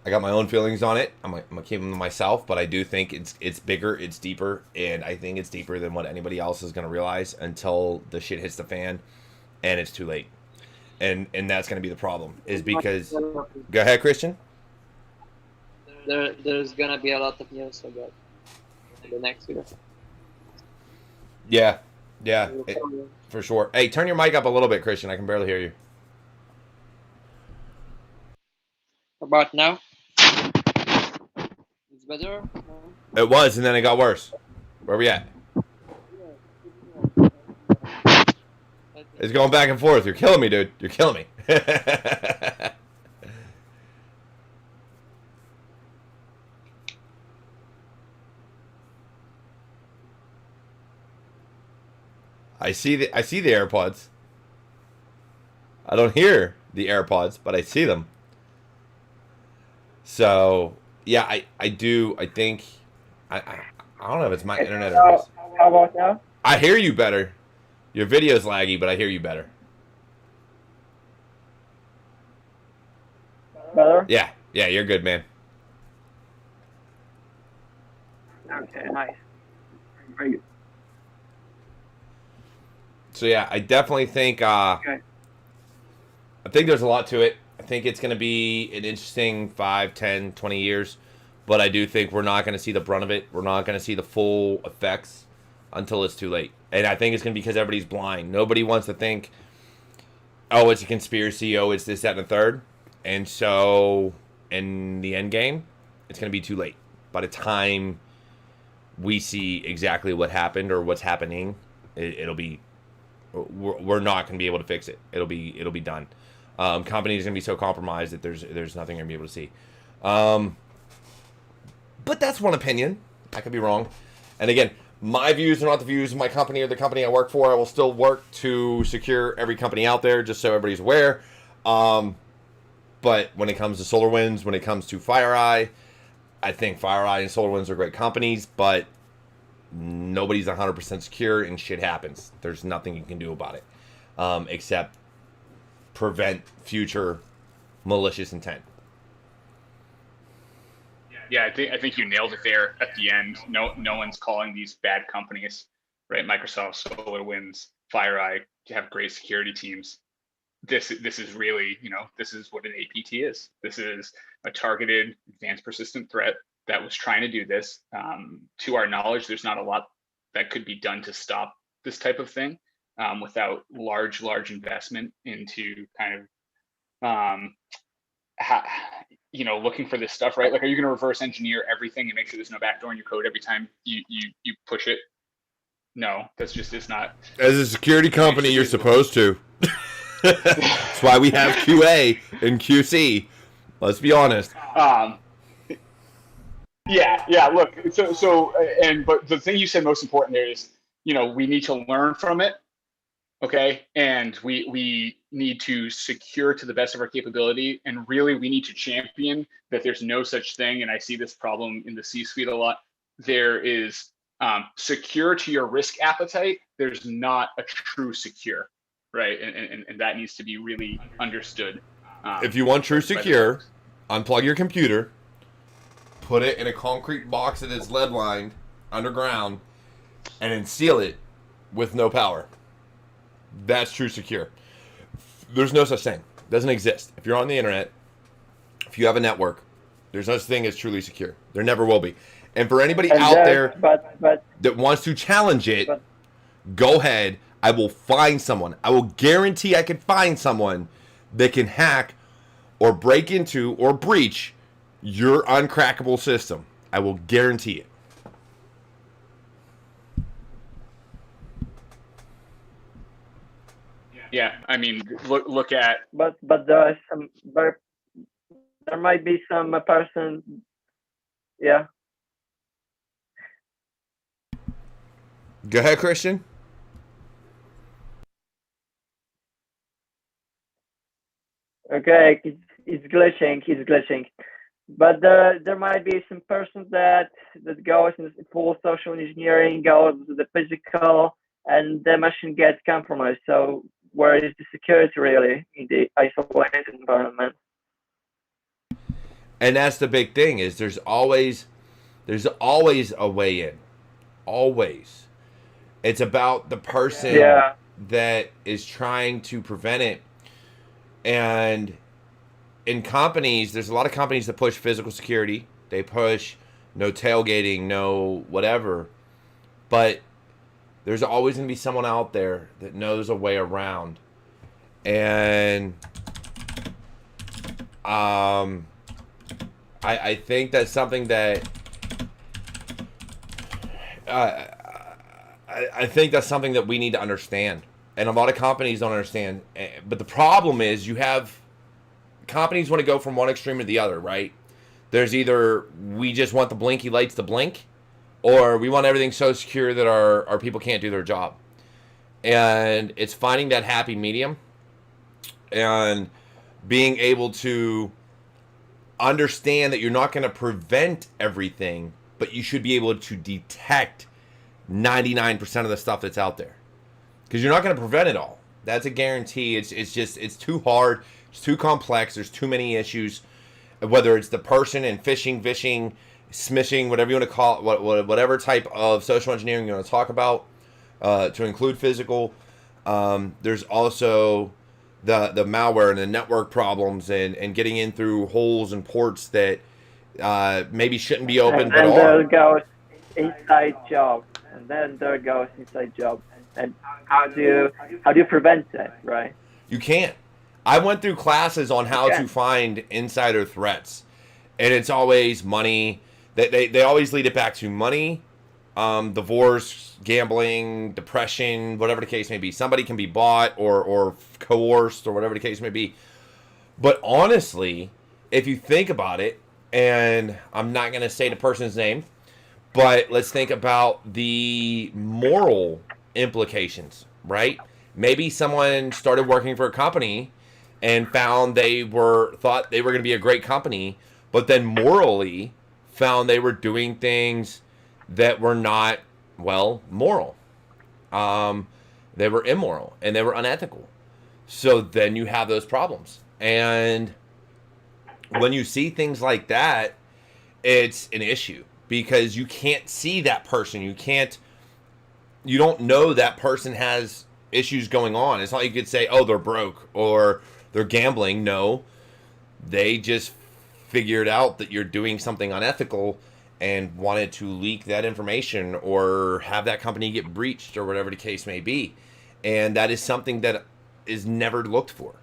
I got my own feelings on it. I'm gonna keep them to myself, but I do think it's bigger, it's deeper, and I think it's deeper than what anybody else is going to realize until the shit hits the fan, and it's too late. And that's going to be the problem. Is because go ahead, Christian. There's gonna be a lot of news about in the next year. Yeah, for sure. Hey, turn your mic up a little bit, Christian. I can barely hear you. About now? It's better? It was, and then it got worse. Where we at? It's going back and forth. You're killing me, dude. You're killing me. I see the AirPods. I don't hear the AirPods, but I see them. So yeah, I do. I think I don't know if it's my internet or his. How about now? I hear you better. Your video's laggy, but I hear you better. Better? Yeah, you're good, man. Okay, nice. Very good. So yeah, I definitely think Okay. I think there's a lot to it. I think it's going to be an interesting 5, 10, 20 years, but I do think we're not going to see the brunt of it. We're not going to see the full effects until it's too late. And I think it's going to be because everybody's blind. Nobody wants to think, oh, it's a conspiracy, oh, it's this, that, and the third. And so in the end game, it's going to be too late. By the time we see exactly what happened or what's happening, it'll be, we're not going to be able to fix it. It'll be done. Companies are going to be so compromised that there's nothing you're going to be able to see. But that's one opinion. I could be wrong. And again, my views are not the views of my company or the company I work for. I will still work to secure every company out there, just so everybody's aware. But when it comes to SolarWinds, when it comes to FireEye, I think FireEye and SolarWinds are great companies, but nobody's 100% secure and shit happens. There's nothing you can do about it, except prevent future malicious intent. Yeah, I think you nailed it there at the end. No one's calling these bad companies, right? Microsoft, SolarWinds, FireEye to have great security teams. This is really, this is what an APT is. This is a targeted advanced persistent threat that was trying to do this. To our knowledge, there's not a lot that could be done to stop this type of thing without large investment into kind of looking for this stuff, right? Like, are you going to reverse engineer everything and make sure there's no backdoor in your code every time you push it? No, it's not. As a security company, you're supposed to. That's why we have QA and QC. Let's be honest. Yeah. Look, but the thing you said most important there is, we need to learn from it. Okay. And we need to secure to the best of our capability. And really, we need to champion that there's no such thing. And I see this problem in the C-suite a lot. There is secure to your risk appetite. There's not a true secure, right? And that needs to be really understood. If you want true secure, unplug your computer, put it in a concrete box that is lead lined underground, and then seal it with no power. That's true secure. There's no such thing. It doesn't exist. If you're on the internet, if you have a network, there's no such thing as truly secure. There never will be. And for anybody out there that wants to challenge it, go ahead. I will find someone. I will guarantee I can find someone that can hack or break into or breach your uncrackable system. I will guarantee it. Yeah, I mean, look at. But there might be some person. Yeah. Go ahead, Christian. Okay, it's glitching. But there might be some person that goes in full social engineering, goes to the physical, and the machine gets compromised. So where is the security really in the isolated environment? And that's the big thing, is there's always a way in. Always. It's about the person that is trying to prevent it. And in companies, there's a lot of companies that push physical security. They push no tailgating, no whatever. But there's always going to be someone out there that knows a way around. And I think that's something that I think that's something that we need to understand. And a lot of companies don't understand. But the problem is you have companies want to go from one extreme to the other, right? There's either we just want the blinky lights to blink, or we want everything so secure that our people can't do their job. And it's finding that happy medium and being able to understand that you're not going to prevent everything, but you should be able to detect 99% of the stuff that's out there. Because you're not going to prevent it all. That's a guarantee. It's too hard. It's too complex. There's too many issues. Whether it's the person and phishing, smishing, whatever you want to call it, whatever type of social engineering you want to talk about, to include physical. There's also the malware and the network problems and getting in through holes and ports that maybe shouldn't be open, but are. There goes inside job, and then there goes inside job. And how do you prevent that, right? You can't. I went through classes on how to find insider threats, and it's always money. They always lead it back to money, divorce, gambling, depression, whatever the case may be. Somebody can be bought or coerced or whatever the case may be. But honestly, if you think about it, and I'm not going to say the person's name, but let's think about the moral implications, right? Maybe someone started working for a company and found thought they were going to be a great company, but then morally found they were doing things that were not, well, moral. They were immoral and they were unethical. So then you have those problems. And when you see things like that, it's an issue because you can't see that person. You don't know that person has issues going on. It's not like you could say, oh, they're broke or they're gambling. No, they just figured out that you're doing something unethical and wanted to leak that information or have that company get breached or whatever the case may be. And that is something that is never looked for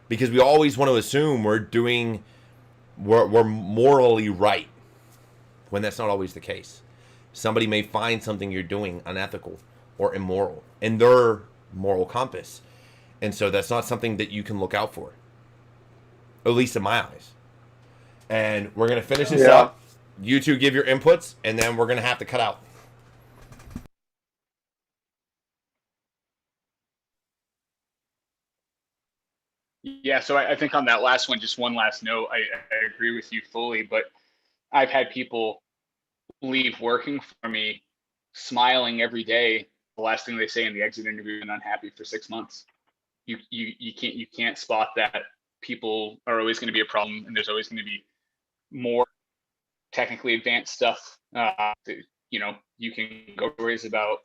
because we always want to assume we're morally right when that's not always the case. Somebody may find something you're doing unethical or immoral in their moral compass. And so that's not something that you can look out for, at least in my eyes. And we're going to finish this up. You two give your inputs, and then we're going to have to cut out. Yeah, so I think on that last one, just one last note, I agree with you fully, but I've had people leave working for me smiling every day. The last thing they say in the exit interview, and unhappy for 6 months. You can't spot that. People are always going to be a problem, and there's always going to be more technically advanced stuff. You can go stories about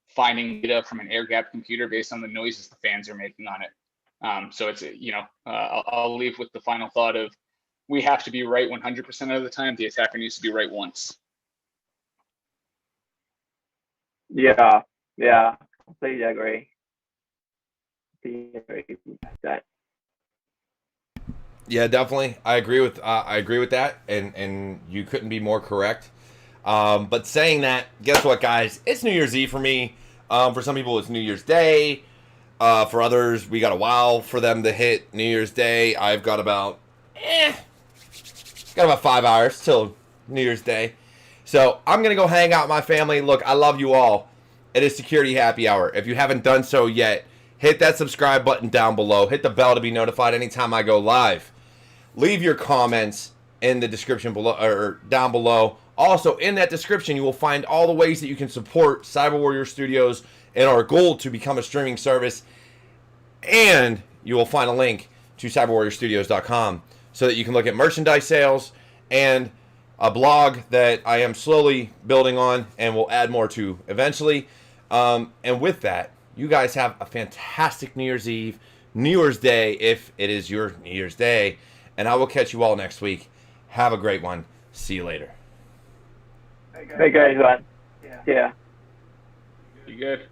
finding data from an air-gapped computer based on the noises the fans are making on it. So it's I'll leave with the final thought of we have to be right 100% of the time. The attacker needs to be right once. Yeah, completely agree. With that. Yeah, definitely. I agree with that, and you couldn't be more correct. But saying that, guess what, guys? It's New Year's Eve for me. For some people, it's New Year's Day. For others, we got a while for them to hit New Year's Day. I've got about 5 hours till New Year's Day. So I'm going to go hang out with my family. Look, I love you all. It is Security Happy Hour. If you haven't done so yet, hit that subscribe button down below. Hit the bell to be notified anytime I go live. Leave your comments in the description below or down below. Also, in that description, you will find all the ways that you can support CyberWarriorStudios and our goal to become a streaming service. And you will find a link to cyberwarriorstudios.com so that you can look at merchandise sales and a blog that I am slowly building on and will add more to eventually. And with that, you guys have a fantastic New Year's Eve, New Year's Day, if it is your New Year's Day. And I will catch you all next week. Have a great one. See you later. Hey guys, one. Yeah. You good?